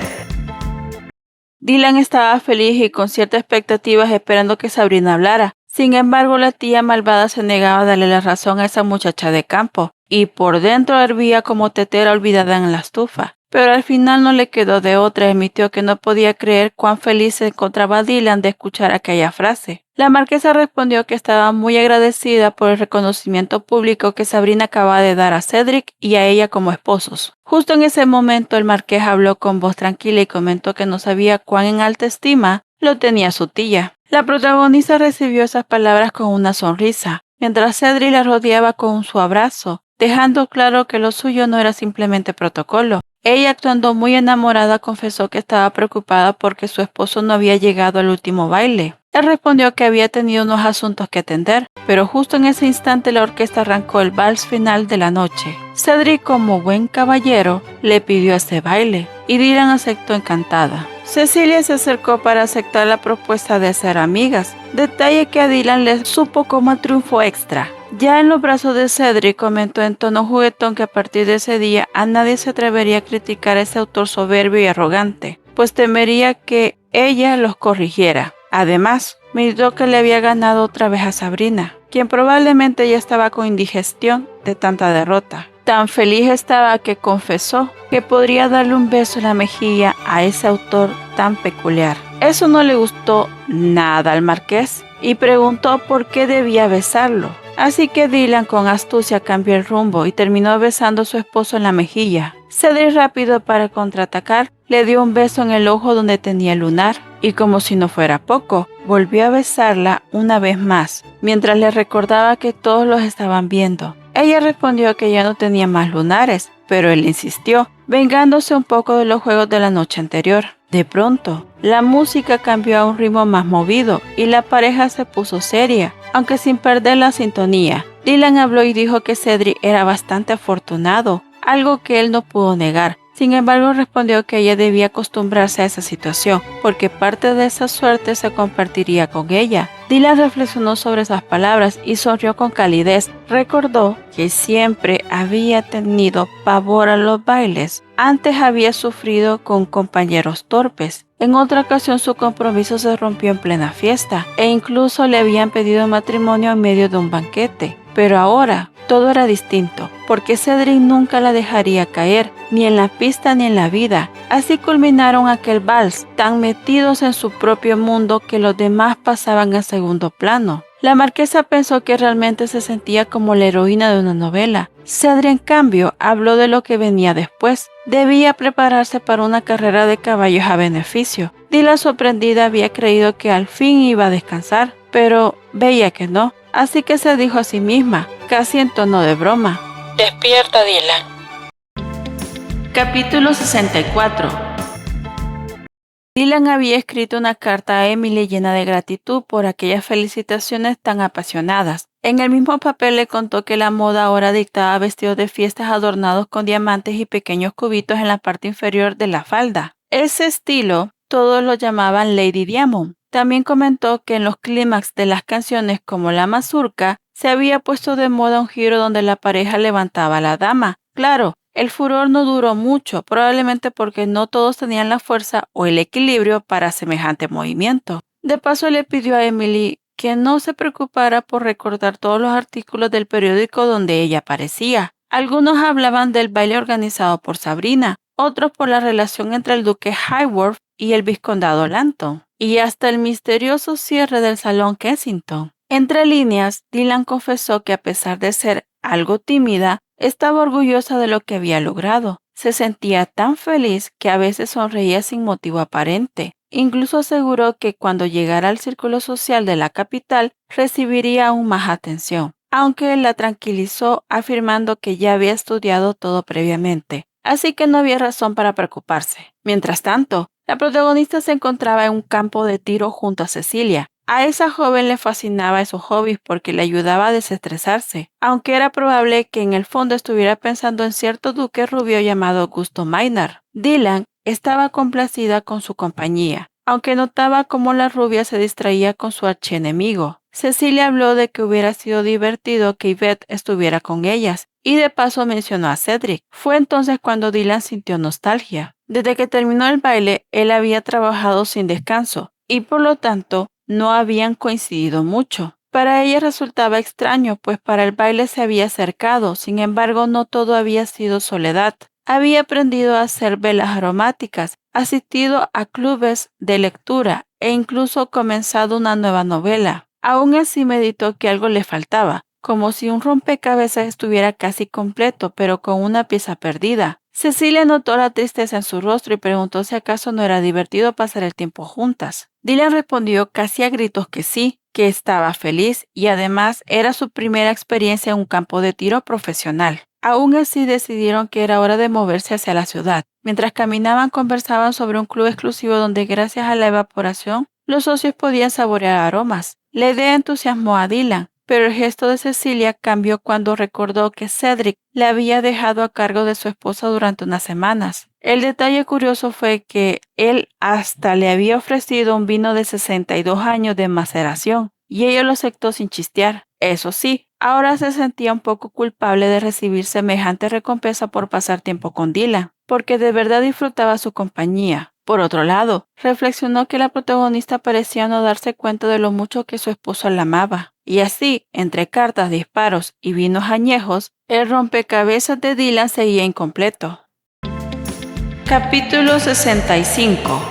Dylan estaba feliz y con ciertas expectativas esperando que Sabrina hablara. Sin embargo, la tía malvada se negaba a darle la razón a esa muchacha de campo, y por dentro hervía como tetera olvidada en la estufa. Pero al final no le quedó de otra, admitió que no podía creer cuán feliz se encontraba Dylan de escuchar aquella frase. La marquesa respondió que estaba muy agradecida por el reconocimiento público que Sabrina acababa de dar a Cedric y a ella como esposos. Justo en ese momento el marqués habló con voz tranquila y comentó que no sabía cuán en alta estima lo tenía su tía. La protagonista recibió esas palabras con una sonrisa, mientras Cedric la rodeaba con su abrazo. dejando claro que lo suyo no era simplemente protocolo. Ella, actuando muy enamorada, confesó que estaba preocupada porque su esposo no había llegado al último baile. Él respondió que había tenido unos asuntos que atender, pero justo en ese instante la orquesta arrancó el vals final de la noche. Cedric, como buen caballero, le pidió ese baile y Dylan aceptó encantada. Cecilia se acercó para aceptar la propuesta de ser amigas, detalle que a Dylan le supo como el triunfo extra. Ya en los brazos de Cedric comentó en tono juguetón que a partir de ese día a nadie se atrevería a criticar a ese autor soberbio y arrogante, pues temería que ella los corrigiera. Además, meditó que le había ganado otra vez a Sabrina, quien probablemente ya estaba con indigestión de tanta derrota. Tan feliz estaba que confesó que podría darle un beso en la mejilla a ese autor tan peculiar. Eso no le gustó nada al marqués y preguntó por qué debía besarlo. Así que Dylan con astucia cambió el rumbo y terminó besando a su esposo en la mejilla. Cedric, rápido para contraatacar, le dio un beso en el ojo donde tenía el lunar y, como si no fuera poco, volvió a besarla una vez más, mientras le recordaba que todos los estaban viendo. Ella respondió que ya no tenía más lunares, pero él insistió, vengándose un poco de los juegos de la noche anterior. De pronto, la música cambió a un ritmo más movido y la pareja se puso seria, aunque sin perder la sintonía. Dylan habló y dijo que Cedric era bastante afortunado, algo que él no pudo negar. Sin embargo, respondió que ella debía acostumbrarse a esa situación, porque parte de esa suerte se compartiría con ella. Dylan reflexionó sobre esas palabras y sonrió con calidez. Recordó que siempre había tenido pavor a los bailes. Antes había sufrido con compañeros torpes. En otra ocasión su compromiso se rompió en plena fiesta e incluso le habían pedido matrimonio en medio de un banquete. Pero ahora todo era distinto, porque Cedric nunca la dejaría caer, ni en la pista ni en la vida. Así culminaron aquel vals, tan metidos en su propio mundo que los demás pasaban a segundo plano. La marquesa pensó que realmente se sentía como la heroína de una novela. Cedric, en cambio, habló de lo que venía después. Debía prepararse para una carrera de caballos a beneficio. Dylan, sorprendida, había creído que al fin iba a descansar, pero veía que no. Así que se dijo a sí misma, casi en tono de broma: «Despierta, Dylan». Capítulo 64. Dylan había escrito una carta a Emily llena de gratitud por aquellas felicitaciones tan apasionadas. En el mismo papel le contó que la moda ahora dictaba vestidos de fiestas adornados con diamantes y pequeños cubitos en la parte inferior de la falda. Ese estilo todos lo llamaban Lady Diamond. También comentó que en los clímax de las canciones como La Mazurca se había puesto de moda un giro donde la pareja levantaba a la dama. Claro, el furor no duró mucho, probablemente porque no todos tenían la fuerza o el equilibrio para semejante movimiento. De paso, le pidió a Emily que no se preocupara por recordar todos los artículos del periódico donde ella aparecía. Algunos hablaban del baile organizado por Sabrina, otros por la relación entre el duque Highworth y el vizcondado Lanton, y hasta el misterioso cierre del salón Kensington. Entre líneas, Dylan confesó que a pesar de ser algo tímida, estaba orgullosa de lo que había logrado. Se sentía tan feliz que a veces sonreía sin motivo aparente. Incluso aseguró que cuando llegara al círculo social de la capital recibiría aún más atención, aunque la tranquilizó afirmando que ya había estudiado todo previamente, así que no había razón para preocuparse. Mientras tanto, la protagonista se encontraba en un campo de tiro junto a Cecilia. A esa joven le fascinaba esos hobbies porque le ayudaba a desestresarse, aunque era probable que en el fondo estuviera pensando en cierto duque rubio llamado Augusto Maynard. Dylan estaba complacida con su compañía, aunque notaba cómo la rubia se distraía con su archienemigo. Cecilia habló de que hubiera sido divertido que Yvette estuviera con ellas, y de paso mencionó a Cedric. Fue entonces cuando Dylan sintió nostalgia. Desde que terminó el baile, él había trabajado sin descanso, y por lo tanto, no habían coincidido mucho. Para ella resultaba extraño, pues para el baile se había acercado, sin embargo no todo había sido soledad. Había aprendido a hacer velas aromáticas, asistido a clubes de lectura e incluso comenzado una nueva novela. Aún así meditó que algo le faltaba, como si un rompecabezas estuviera casi completo, pero con una pieza perdida. Cecilia notó la tristeza en su rostro y preguntó si acaso no era divertido pasar el tiempo juntas. Dylan respondió casi a gritos que sí, que estaba feliz y además era su primera experiencia en un campo de tiro profesional. Aún así decidieron que era hora de moverse hacia la ciudad. Mientras caminaban, conversaban sobre un club exclusivo donde gracias a la evaporación los socios podían saborear aromas. La idea entusiasmó a Dylan, pero el gesto de Cecilia cambió cuando recordó que Cedric le había dejado a cargo de su esposa durante unas semanas. El detalle curioso fue que él hasta le había ofrecido un vino de 62 años de maceración, y ella lo aceptó sin chistear. Eso sí, ahora se sentía un poco culpable de recibir semejante recompensa por pasar tiempo con Dylan, porque de verdad disfrutaba su compañía. Por otro lado, reflexionó que la protagonista parecía no darse cuenta de lo mucho que su esposo la amaba. Y así, entre cartas, disparos y vinos añejos, el rompecabezas de Dylan seguía incompleto. Capítulo 65.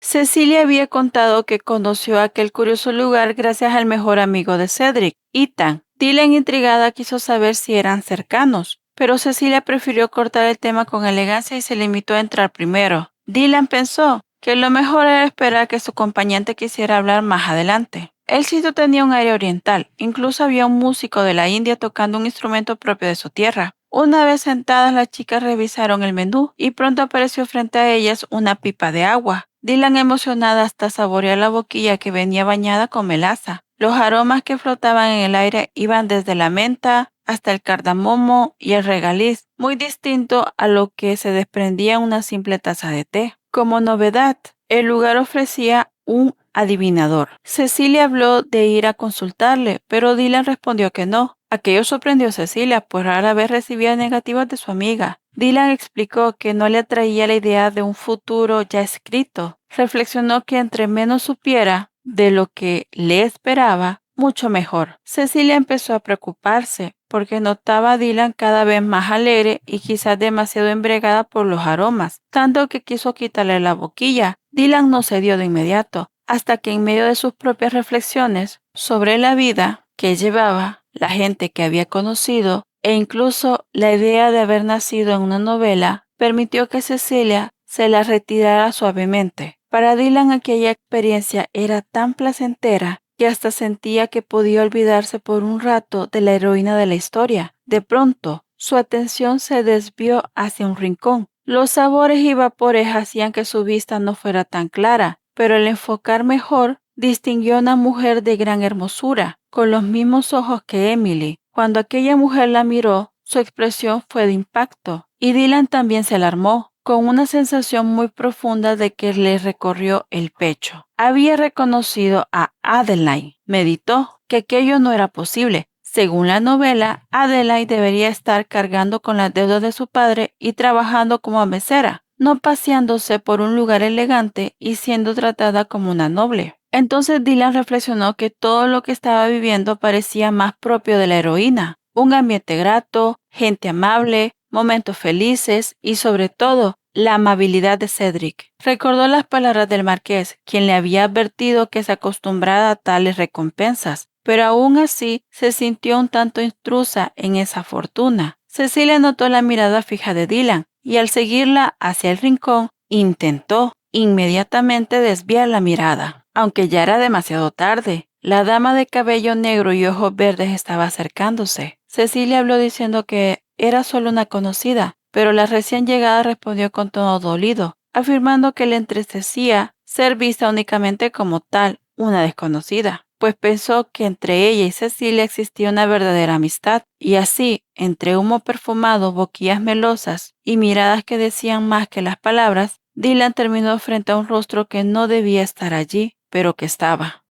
Cecilia había contado que conoció aquel curioso lugar gracias al mejor amigo de Cedric, Ethan. Dylan, intrigada, quiso saber si eran cercanos, pero Cecilia prefirió cortar el tema con elegancia y se limitó a entrar primero. Dylan pensó que lo mejor era esperar que su acompañante quisiera hablar más adelante. El sitio tenía un aire oriental, incluso había un músico de la India tocando un instrumento propio de su tierra. Una vez sentadas, las chicas revisaron el menú y pronto apareció frente a ellas una pipa de agua. Dylan, emocionada hasta saborear la boquilla que venía bañada con melaza. Los aromas que flotaban en el aire iban desde la menta hasta el cardamomo y el regaliz, muy distinto a lo que se desprendía en una simple taza de té. Como novedad, el lugar ofrecía un adivinador. Cecilia habló de ir a consultarle, pero Dylan respondió que no. Aquello sorprendió a Cecilia, pues rara vez recibía negativas de su amiga. Dylan explicó que no le atraía la idea de un futuro ya escrito. Reflexionó que entre menos supiera de lo que le esperaba, mucho mejor. Cecilia empezó a preocuparse, porque notaba a Dylan cada vez más alegre y quizás demasiado embriagada por los aromas, tanto que quiso quitarle la boquilla. Dylan no cedió de inmediato, hasta que en medio de sus propias reflexiones sobre la vida que llevaba, la gente que había conocido e incluso la idea de haber nacido en una novela, permitió que Cecilia se la retirara suavemente. Para Dylan aquella experiencia era tan placentera que hasta sentía que podía olvidarse por un rato de la heroína de la historia. De pronto, su atención se desvió hacia un rincón. Los sabores y vapores hacían que su vista no fuera tan clara, pero al enfocar mejor, distinguió a una mujer de gran hermosura, con los mismos ojos que Emily. Cuando aquella mujer la miró, su expresión fue de impacto, y Dylan también se alarmó, con una sensación muy profunda de que le recorrió el pecho. Había reconocido a Adelaide. Meditó que aquello no era posible. Según la novela, Adelaide debería estar cargando con las deudas de su padre y trabajando como mesera, no paseándose por un lugar elegante y siendo tratada como una noble. Entonces Dylan reflexionó que todo lo que estaba viviendo parecía más propio de la heroína. Un ambiente grato, gente amable, momentos felices y sobre todo la amabilidad de Cedric. Recordó las palabras del marqués, quien le había advertido que se acostumbrara a tales recompensas, pero aún así se sintió un tanto intrusa en esa fortuna. Cecilia notó la mirada fija de Dylan y al seguirla hacia el rincón, intentó inmediatamente desviar la mirada. Aunque ya era demasiado tarde, la dama de cabello negro y ojos verdes estaba acercándose. Cecilia habló diciendo que era solo una conocida, pero la recién llegada respondió con tono dolido, afirmando que le entristecía ser vista únicamente como tal, una desconocida, pues pensó que entre ella y Cecilia existía una verdadera amistad, y así, entre humo perfumado, boquillas melosas y miradas que decían más que las palabras, Dylan terminó frente a un rostro que no debía estar allí, pero que estaba.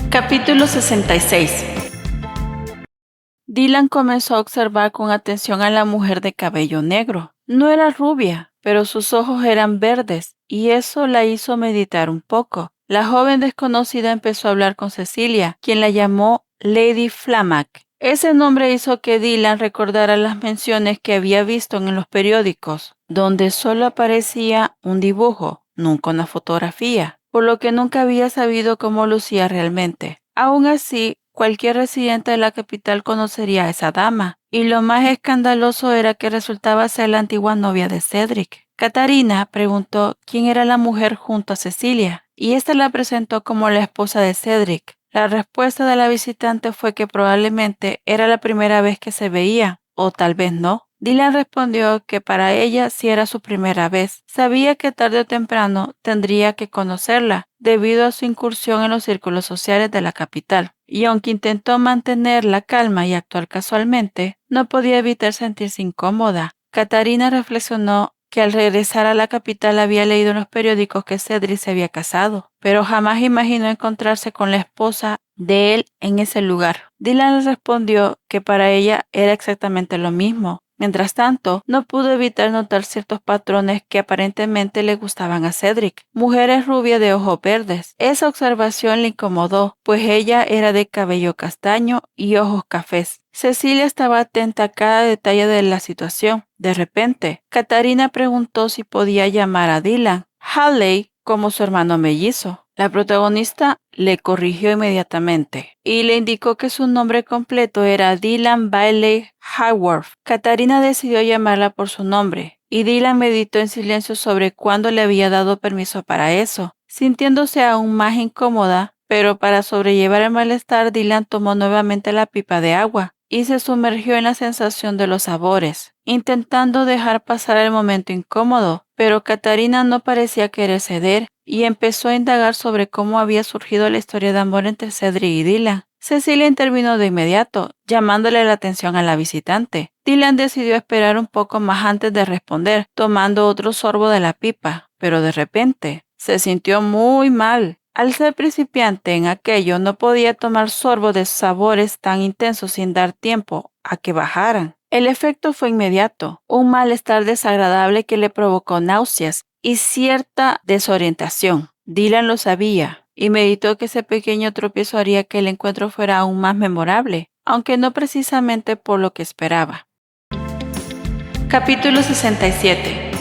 Capítulo 66. Dylan comenzó a observar con atención a la mujer de cabello negro. No era rubia, pero sus ojos eran verdes, y eso la hizo meditar un poco. La joven desconocida empezó a hablar con Cecilia, quien la llamó Lady Flammack. Ese nombre hizo que Dylan recordara las menciones que había visto en los periódicos, donde solo aparecía un dibujo, nunca una fotografía, por lo que nunca había sabido cómo lucía realmente. Aún así, cualquier residente de la capital conocería a esa dama, y lo más escandaloso era que resultaba ser la antigua novia de Cedric. Catarina preguntó quién era la mujer junto a Cecilia, y ésta la presentó como la esposa de Cedric. La respuesta de la visitante fue que probablemente era la primera vez que se veía, o tal vez no. Dylan respondió que para ella sí era su primera vez. Sabía que tarde o temprano tendría que conocerla, debido a su incursión en los círculos sociales de la capital. Y aunque intentó mantener la calma y actuar casualmente, no podía evitar sentirse incómoda. Katarina reflexionó que al regresar a la capital había leído en los periódicos que Cedric se había casado, pero jamás imaginó encontrarse con la esposa de él en ese lugar. Dylan le respondió que para ella era exactamente lo mismo. Mientras tanto, no pudo evitar notar ciertos patrones que aparentemente le gustaban a Cedric. Mujeres rubias de ojos verdes. Esa observación le incomodó, pues ella era de cabello castaño y ojos cafés. Cecilia estaba atenta a cada detalle de la situación. De repente, Katarina preguntó si podía llamar a Dylan Halley como su hermano mellizo. La protagonista le corrigió inmediatamente y le indicó que su nombre completo era Dylan Bailey Haworth. Katarina decidió llamarla por su nombre y Dylan meditó en silencio sobre cuándo le había dado permiso para eso, sintiéndose aún más incómoda, pero para sobrellevar el malestar Dylan tomó nuevamente la pipa de agua y se sumergió en la sensación de los sabores, intentando dejar pasar el momento incómodo, pero Katarina no parecía querer ceder y empezó a indagar sobre cómo había surgido la historia de amor entre Cedric y Dylan. Cecilia intervino de inmediato, llamándole la atención a la visitante. Dylan decidió esperar un poco más antes de responder, tomando otro sorbo de la pipa, pero de repente se sintió muy mal. Al ser principiante en aquello, no podía tomar sorbo de sabores tan intensos sin dar tiempo a que bajaran. El efecto fue inmediato, un malestar desagradable que le provocó náuseas y cierta desorientación. Dylan lo sabía y meditó que ese pequeño tropiezo haría que el encuentro fuera aún más memorable, aunque no precisamente por lo que esperaba. Capítulo 67.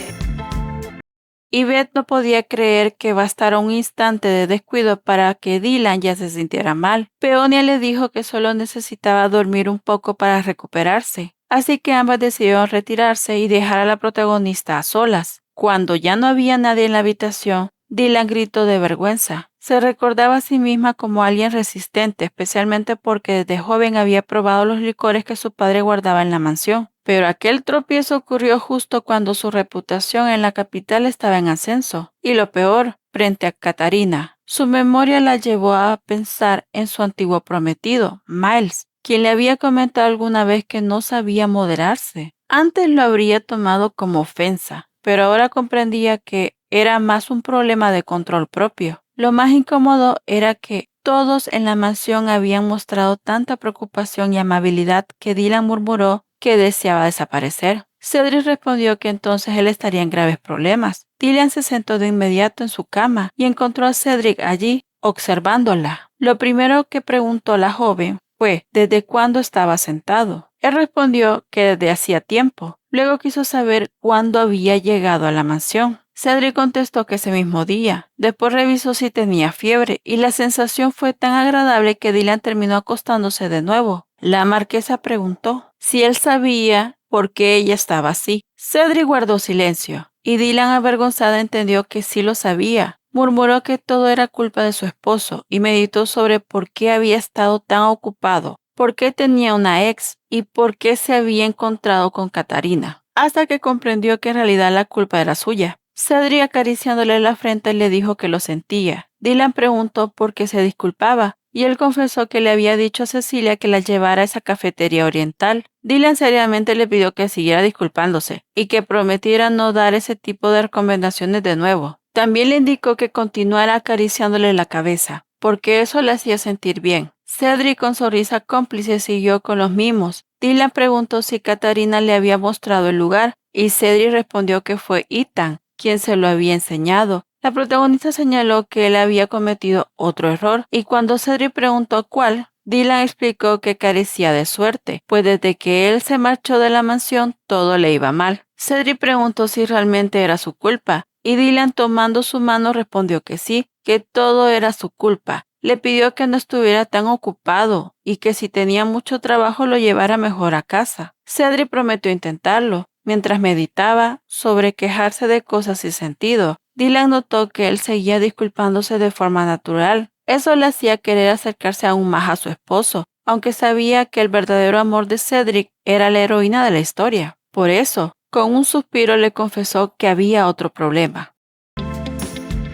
Yvette no podía creer que bastara un instante de descuido para que Dylan ya se sintiera mal. Peonia le dijo que solo necesitaba dormir un poco para recuperarse, así que ambas decidieron retirarse y dejar a la protagonista a solas. Cuando ya no había nadie en la habitación, Dylan gritó de vergüenza. Se recordaba a sí misma como alguien resistente, especialmente porque desde joven había probado los licores que su padre guardaba en la mansión. Pero aquel tropiezo ocurrió justo cuando su reputación en la capital estaba en ascenso. Y lo peor, frente a Katarina. Su memoria la llevó a pensar en su antiguo prometido, Miles, quien le había comentado alguna vez que no sabía moderarse. Antes lo habría tomado como ofensa, pero ahora comprendía que era más un problema de control propio. Lo más incómodo era que todos en la mansión habían mostrado tanta preocupación y amabilidad que Dylan murmuró que deseaba desaparecer. Cedric respondió que entonces él estaría en graves problemas. Dylan se sentó de inmediato en su cama y encontró a Cedric allí, observándola. Lo primero que preguntó la joven fue ¿desde cuándo estaba sentado? Él respondió que desde hacía tiempo. Luego quiso saber cuándo había llegado a la mansión. Cedric contestó que ese mismo día. Después revisó si tenía fiebre y la sensación fue tan agradable que Dylan terminó acostándose de nuevo. La marquesa preguntó si él sabía por qué ella estaba así. Cedric guardó silencio y Dylan, avergonzada, entendió que sí lo sabía. Murmuró que todo era culpa de su esposo y meditó sobre por qué había estado tan ocupado, por qué tenía una ex y por qué se había encontrado con Katarina, hasta que comprendió que en realidad la culpa era suya. Cedric, acariciándole la frente, le dijo que lo sentía. Dylan preguntó por qué se disculpaba y él confesó que le había dicho a Cecilia que la llevara a esa cafetería oriental. Dylan seriamente le pidió que siguiera disculpándose y que prometiera no dar ese tipo de recomendaciones de nuevo. También le indicó que continuara acariciándole la cabeza, porque eso le hacía sentir bien. Cedric, con sonrisa cómplice, siguió con los mimos. Dylan preguntó si Katarina le había mostrado el lugar y Cedric respondió que fue Ethan quien se lo había enseñado. La protagonista señaló que él había cometido otro error y cuando Cedric preguntó cuál, Dylan explicó que carecía de suerte, pues desde que él se marchó de la mansión todo le iba mal. Cedric preguntó si realmente era su culpa y Dylan, tomando su mano, respondió que sí, que todo era su culpa. Le pidió que no estuviera tan ocupado y que si tenía mucho trabajo lo llevara mejor a casa. Cedric prometió intentarlo. Mientras meditaba sobre quejarse de cosas sin sentido, Dylan notó que él seguía disculpándose de forma natural. Eso le hacía querer acercarse aún más a su esposo, aunque sabía que el verdadero amor de Cedric era la heroína de la historia. Por eso, con un suspiro le confesó que había otro problema.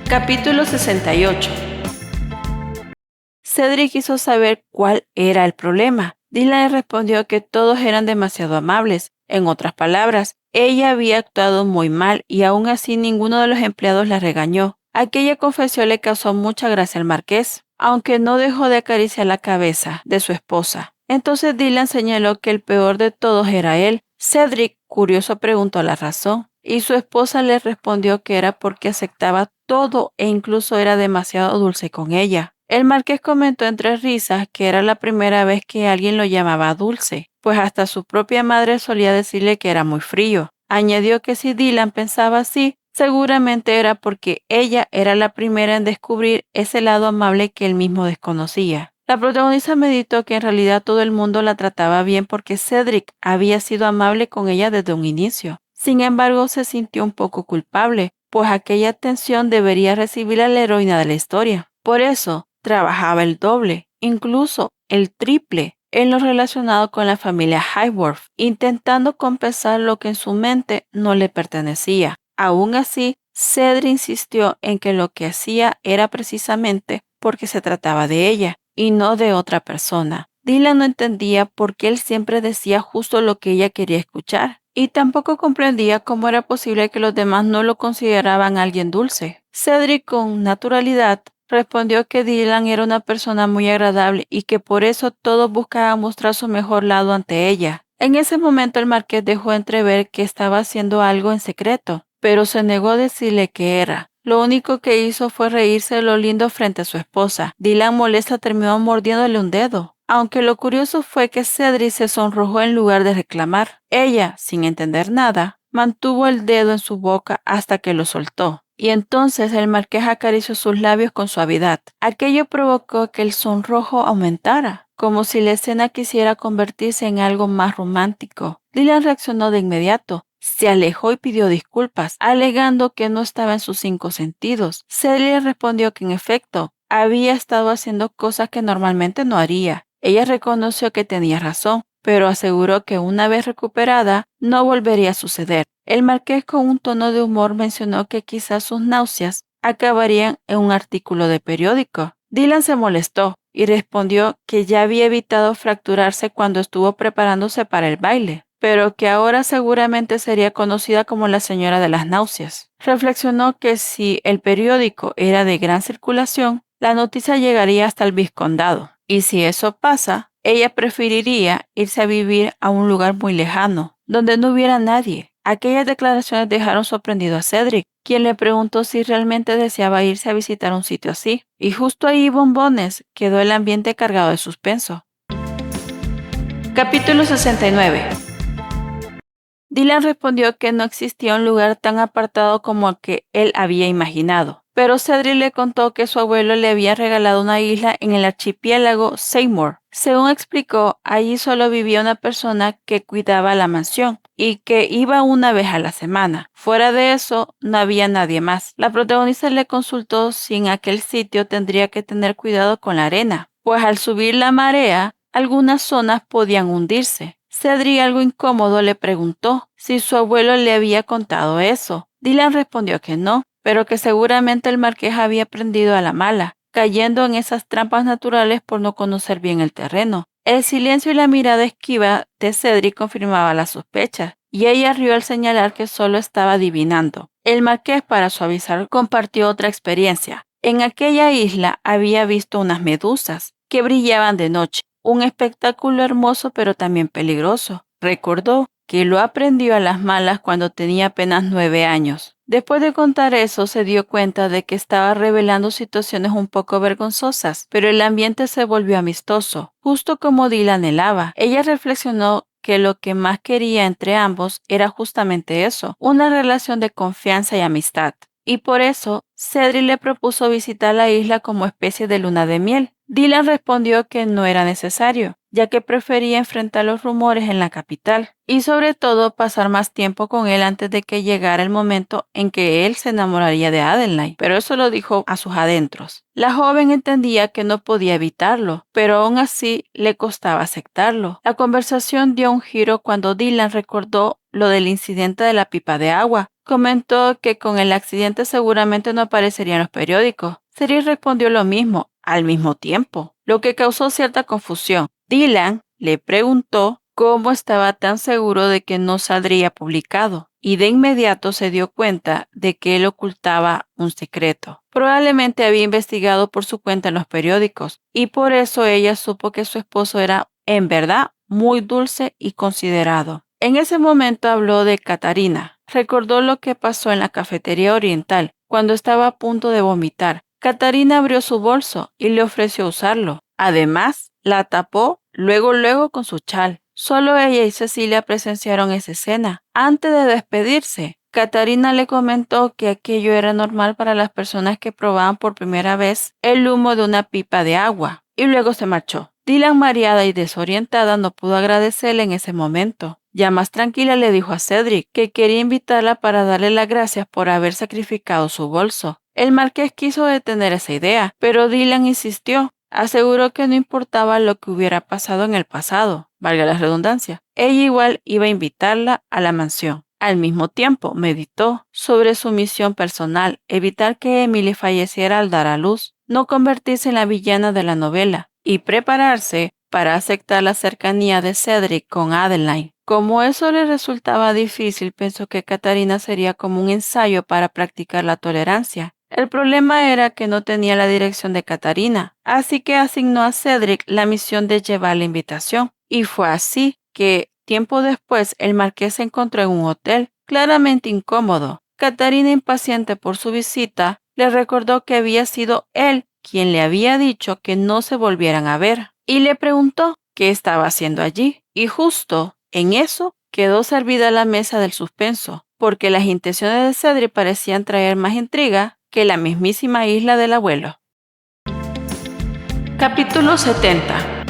Capítulo 68. Cedric quiso saber cuál era el problema. Dylan le respondió que todos eran demasiado amables. En otras palabras, ella había actuado muy mal y aún así ninguno de los empleados la regañó. Aquella confesión le causó mucha gracia al marqués, aunque no dejó de acariciar la cabeza de su esposa. Entonces Dylan señaló que el peor de todos era él. Cedric, curioso, preguntó la razón, y su esposa le respondió que era porque aceptaba todo e incluso era demasiado dulce con ella. El marqués comentó entre risas que era la primera vez que alguien lo llamaba dulce, pues hasta su propia madre solía decirle que era muy frío. Añadió que si Dylan pensaba así, seguramente era porque ella era la primera en descubrir ese lado amable que él mismo desconocía. La protagonista meditó que en realidad todo el mundo la trataba bien porque Cedric había sido amable con ella desde un inicio. Sin embargo, se sintió un poco culpable, pues aquella atención debería recibirla la heroína de la historia. Por eso, trabajaba el doble, incluso el triple, en lo relacionado con la familia Highworth, intentando compensar lo que en su mente no le pertenecía. Aún así, Cedric insistió en que lo que hacía era precisamente porque se trataba de ella y no de otra persona. Dylan no entendía por qué él siempre decía justo lo que ella quería escuchar y tampoco comprendía cómo era posible que los demás no lo consideraban alguien dulce. Cedric, con naturalidad, respondió que Dylan era una persona muy agradable y que por eso todos buscaban mostrar su mejor lado ante ella. En ese momento el marqués dejó entrever que estaba haciendo algo en secreto, pero se negó a decirle qué era. Lo único que hizo fue reírse de lo lindo frente a su esposa. Dylan, molesta, terminó mordiéndole un dedo. Aunque lo curioso fue que Cedric se sonrojó en lugar de reclamar. Ella, sin entender nada, mantuvo el dedo en su boca hasta que lo soltó. Y entonces el marqués acarició sus labios con suavidad. Aquello provocó que el sonrojo aumentara, como si la escena quisiera convertirse en algo más romántico. Dylan reaccionó de inmediato. Se alejó y pidió disculpas, alegando que no estaba en sus 5 sentidos. Celia respondió que en efecto, había estado haciendo cosas que normalmente no haría. Ella reconoció que tenía razón, pero aseguró que una vez recuperada, no volvería a suceder. El marqués, con un tono de humor, mencionó que quizás sus náuseas acabarían en un artículo de periódico. Dylan se molestó y respondió que ya había evitado fracturarse cuando estuvo preparándose para el baile, pero que ahora seguramente sería conocida como la señora de las náuseas. Reflexionó que si el periódico era de gran circulación, la noticia llegaría hasta el vizcondado, y si eso pasa, ella preferiría irse a vivir a un lugar muy lejano, donde no hubiera nadie. Aquellas declaraciones dejaron sorprendido a Cedric, quien le preguntó si realmente deseaba irse a visitar un sitio así. Y justo ahí, bombones, quedó el ambiente cargado de suspenso. Capítulo 69. Dylan respondió que no existía un lugar tan apartado como el que él había imaginado, pero Cedric le contó que su abuelo le había regalado una isla en el archipiélago Seymour. Según explicó, allí solo vivía una persona que cuidaba la mansión y que iba una vez a la semana. Fuera de eso, no había nadie más. La protagonista le consultó si en aquel sitio tendría que tener cuidado con la arena, pues al subir la marea, algunas zonas podían hundirse. Cedric, algo incómodo, le preguntó si su abuelo le había contado eso. Dylan respondió que no, pero que seguramente el marqués había aprendido a la mala, cayendo en esas trampas naturales por no conocer bien el terreno. El silencio y la mirada esquiva de Cedric confirmaba las sospechas, y ella rió al señalar que solo estaba adivinando. El marqués, para suavizar, compartió otra experiencia. En aquella isla había visto unas medusas que brillaban de noche. Un espectáculo hermoso pero también peligroso. Recordó que lo aprendió a las malas cuando tenía apenas 9 años. Después de contar eso, se dio cuenta de que estaba revelando situaciones un poco vergonzosas, pero el ambiente se volvió amistoso, justo como Dylan anhelaba. Ella reflexionó que lo que más quería entre ambos era justamente eso, una relación de confianza y amistad. Y por eso, Cedric le propuso visitar la isla como especie de luna de miel. Dylan respondió que no era necesario, ya que prefería enfrentar los rumores en la capital y sobre todo pasar más tiempo con él antes de que llegara el momento en que él se enamoraría de Adeline, pero eso lo dijo a sus adentros. La joven entendía que no podía evitarlo, pero aún así le costaba aceptarlo. La conversación dio un giro cuando Dylan recordó lo del incidente de la pipa de agua. Comentó que con el accidente seguramente no aparecería en los periódicos. Cedric respondió lo mismo, al mismo tiempo, lo que causó cierta confusión. Dylan le preguntó cómo estaba tan seguro de que no saldría publicado, y de inmediato se dio cuenta de que él ocultaba un secreto. Probablemente había investigado por su cuenta en los periódicos, y por eso ella supo que su esposo era, en verdad, muy dulce y considerado. En ese momento habló de Katarina. Recordó lo que pasó en la cafetería oriental, cuando estaba a punto de vomitar. Katarina abrió su bolso y le ofreció usarlo. Además, la tapó luego con su chal. Solo ella y Cecilia presenciaron esa escena. Antes de despedirse, Katarina le comentó que aquello era normal para las personas que probaban por primera vez el humo de una pipa de agua, y luego se marchó. Dylan, mareada y desorientada, no pudo agradecerle en ese momento. Ya más tranquila le dijo a Cedric que quería invitarla para darle las gracias por haber sacrificado su bolso. El marqués quiso detener esa idea, pero Dylan insistió. Aseguró que no importaba lo que hubiera pasado en el pasado, valga la redundancia. Ella igual iba a invitarla a la mansión. Al mismo tiempo, meditó sobre su misión personal, evitar que Emily falleciera al dar a luz, no convertirse en la villana de la novela y prepararse para aceptar la cercanía de Cedric con Adeline. Como eso le resultaba difícil, pensó que Katarina sería como un ensayo para practicar la tolerancia. El problema era que no tenía la dirección de Katarina, así que asignó a Cedric la misión de llevar la invitación. Y fue así que, tiempo después, el marqués se encontró en un hotel, claramente incómodo. Katarina, impaciente por su visita, le recordó que había sido él quien le había dicho que no se volvieran a ver, y le preguntó qué estaba haciendo allí. Y justo en eso quedó servida la mesa del suspenso, porque las intenciones de Cedric parecían traer más intriga que la mismísima isla del abuelo. Capítulo 70.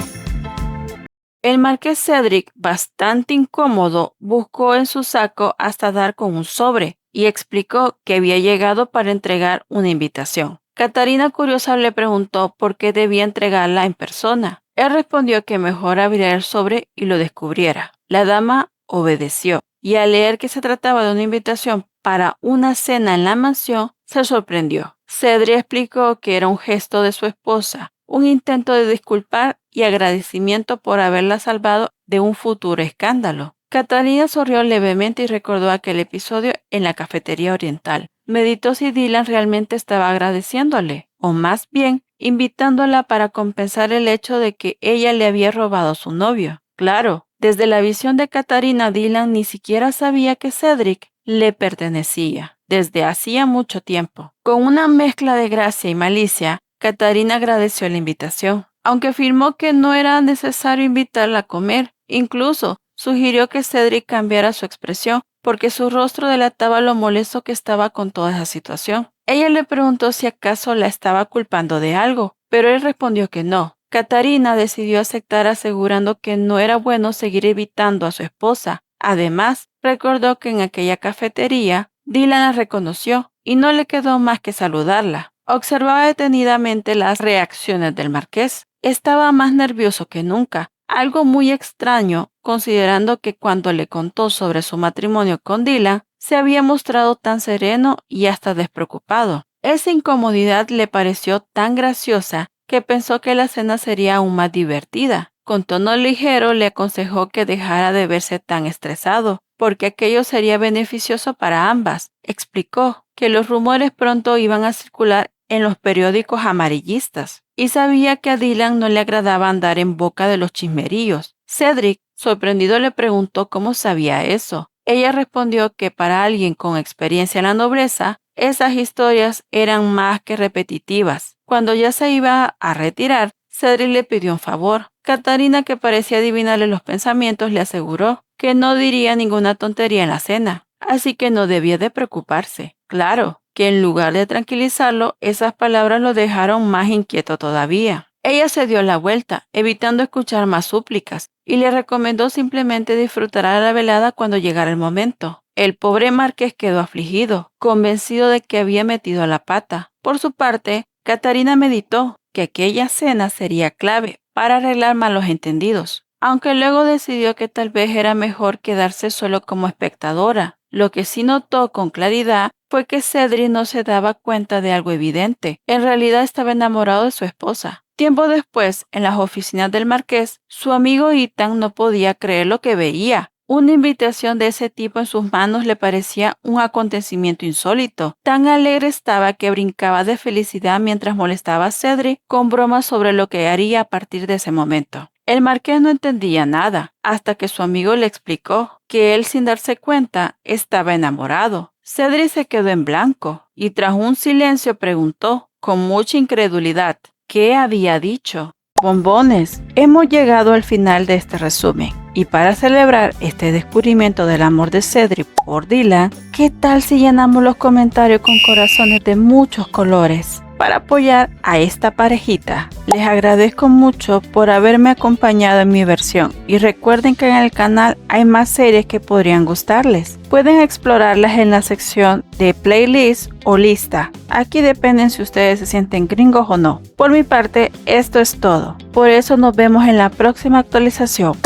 El marqués Cedric, bastante incómodo, buscó en su saco hasta dar con un sobre y explicó que había llegado para entregar una invitación. Katarina, curiosa, le preguntó por qué debía entregarla en persona. Él respondió que mejor abriera el sobre y lo descubriera. La dama obedeció, y al leer que se trataba de una invitación para una cena en la mansión, se sorprendió. Cedric explicó que era un gesto de su esposa, un intento de disculpar y agradecimiento por haberla salvado de un futuro escándalo. Katarina sonrió levemente y recordó aquel episodio en la cafetería oriental. Meditó si Dylan realmente estaba agradeciéndole, o más bien invitándola para compensar el hecho de que ella le había robado a su novio. Claro, desde la visión de Katarina, Dylan ni siquiera sabía que Cedric le pertenecía desde hacía mucho tiempo. Con una mezcla de gracia y malicia, Katarina agradeció la invitación, aunque afirmó que no era necesario invitarla a comer. Incluso sugirió que Cedric cambiara su expresión, porque su rostro delataba lo molesto que estaba con toda esa situación. Ella le preguntó si acaso la estaba culpando de algo, pero él respondió que no. Katarina decidió aceptar, asegurando que no era bueno seguir evitando a su esposa. Además, recordó que en aquella cafetería Dylan la reconoció y no le quedó más que saludarla. Observaba detenidamente las reacciones del marqués. Estaba más nervioso que nunca, algo muy extraño considerando que cuando le contó sobre su matrimonio con Dylan, se había mostrado tan sereno y hasta despreocupado. Esa incomodidad le pareció tan graciosa que pensó que la cena sería aún más divertida. Con tono ligero le aconsejó que dejara de verse tan estresado, porque aquello sería beneficioso para ambas. Explicó que los rumores pronto iban a circular en los periódicos amarillistas, y sabía que a Dylan no le agradaba andar en boca de los chismeríos. Cedric, sorprendido, le preguntó cómo sabía eso. Ella respondió que para alguien con experiencia en la nobleza, esas historias eran más que repetitivas. Cuando ya se iba a retirar, Cedric le pidió un favor. Katarina, que parecía adivinarle los pensamientos, le aseguró que no diría ninguna tontería en la cena, así que no debía de preocuparse. Claro que en lugar de tranquilizarlo, esas palabras lo dejaron más inquieto todavía. Ella se dio la vuelta, evitando escuchar más súplicas, y le recomendó simplemente disfrutar a la velada cuando llegara el momento. El pobre marqués quedó afligido, convencido de que había metido la pata. Por su parte, Catarina meditó que aquella cena sería clave para arreglar malos entendidos, aunque luego decidió que tal vez era mejor quedarse solo como espectadora. Lo que sí notó con claridad fue que Cedric no se daba cuenta de algo evidente. En realidad estaba enamorado de su esposa. Tiempo después, en las oficinas del marqués, su amigo Ethan no podía creer lo que veía. Una invitación de ese tipo en sus manos le parecía un acontecimiento insólito. Tan alegre estaba que brincaba de felicidad mientras molestaba a Cedric con bromas sobre lo que haría a partir de ese momento. El marqués no entendía nada, hasta que su amigo le explicó que él, sin darse cuenta, estaba enamorado. Cedric se quedó en blanco y tras un silencio preguntó, con mucha incredulidad, ¿qué había dicho? Bombones, hemos llegado al final de este resumen. Y para celebrar este descubrimiento del amor de Cedric por Dylan, ¿qué tal si llenamos los comentarios con corazones de muchos colores? Para apoyar a esta parejita, les agradezco mucho por haberme acompañado en mi versión y recuerden que en el canal hay más series que podrían gustarles. Pueden explorarlas en la sección de playlist o lista. Aquí dependen si ustedes se sienten gringos o no. Por mi parte, esto es todo. Por eso nos vemos en la próxima actualización.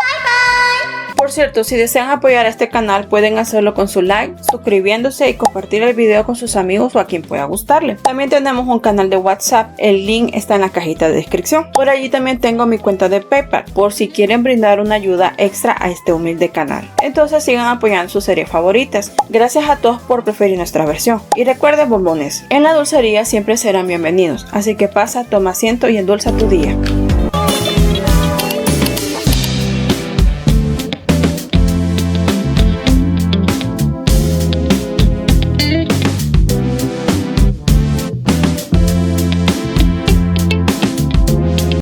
Por cierto, si desean apoyar a este canal pueden hacerlo con su like, suscribiéndose y compartir el video con sus amigos o a quien pueda gustarle. También tenemos un canal de WhatsApp, el link está en la cajita de descripción. Por allí también tengo mi cuenta de PayPal por si quieren brindar una ayuda extra a este humilde canal. Entonces sigan apoyando sus series favoritas. Gracias a todos por preferir nuestra versión. Y recuerden, bombones, en la dulcería siempre serán bienvenidos, así que pasa, toma asiento y endulza tu día.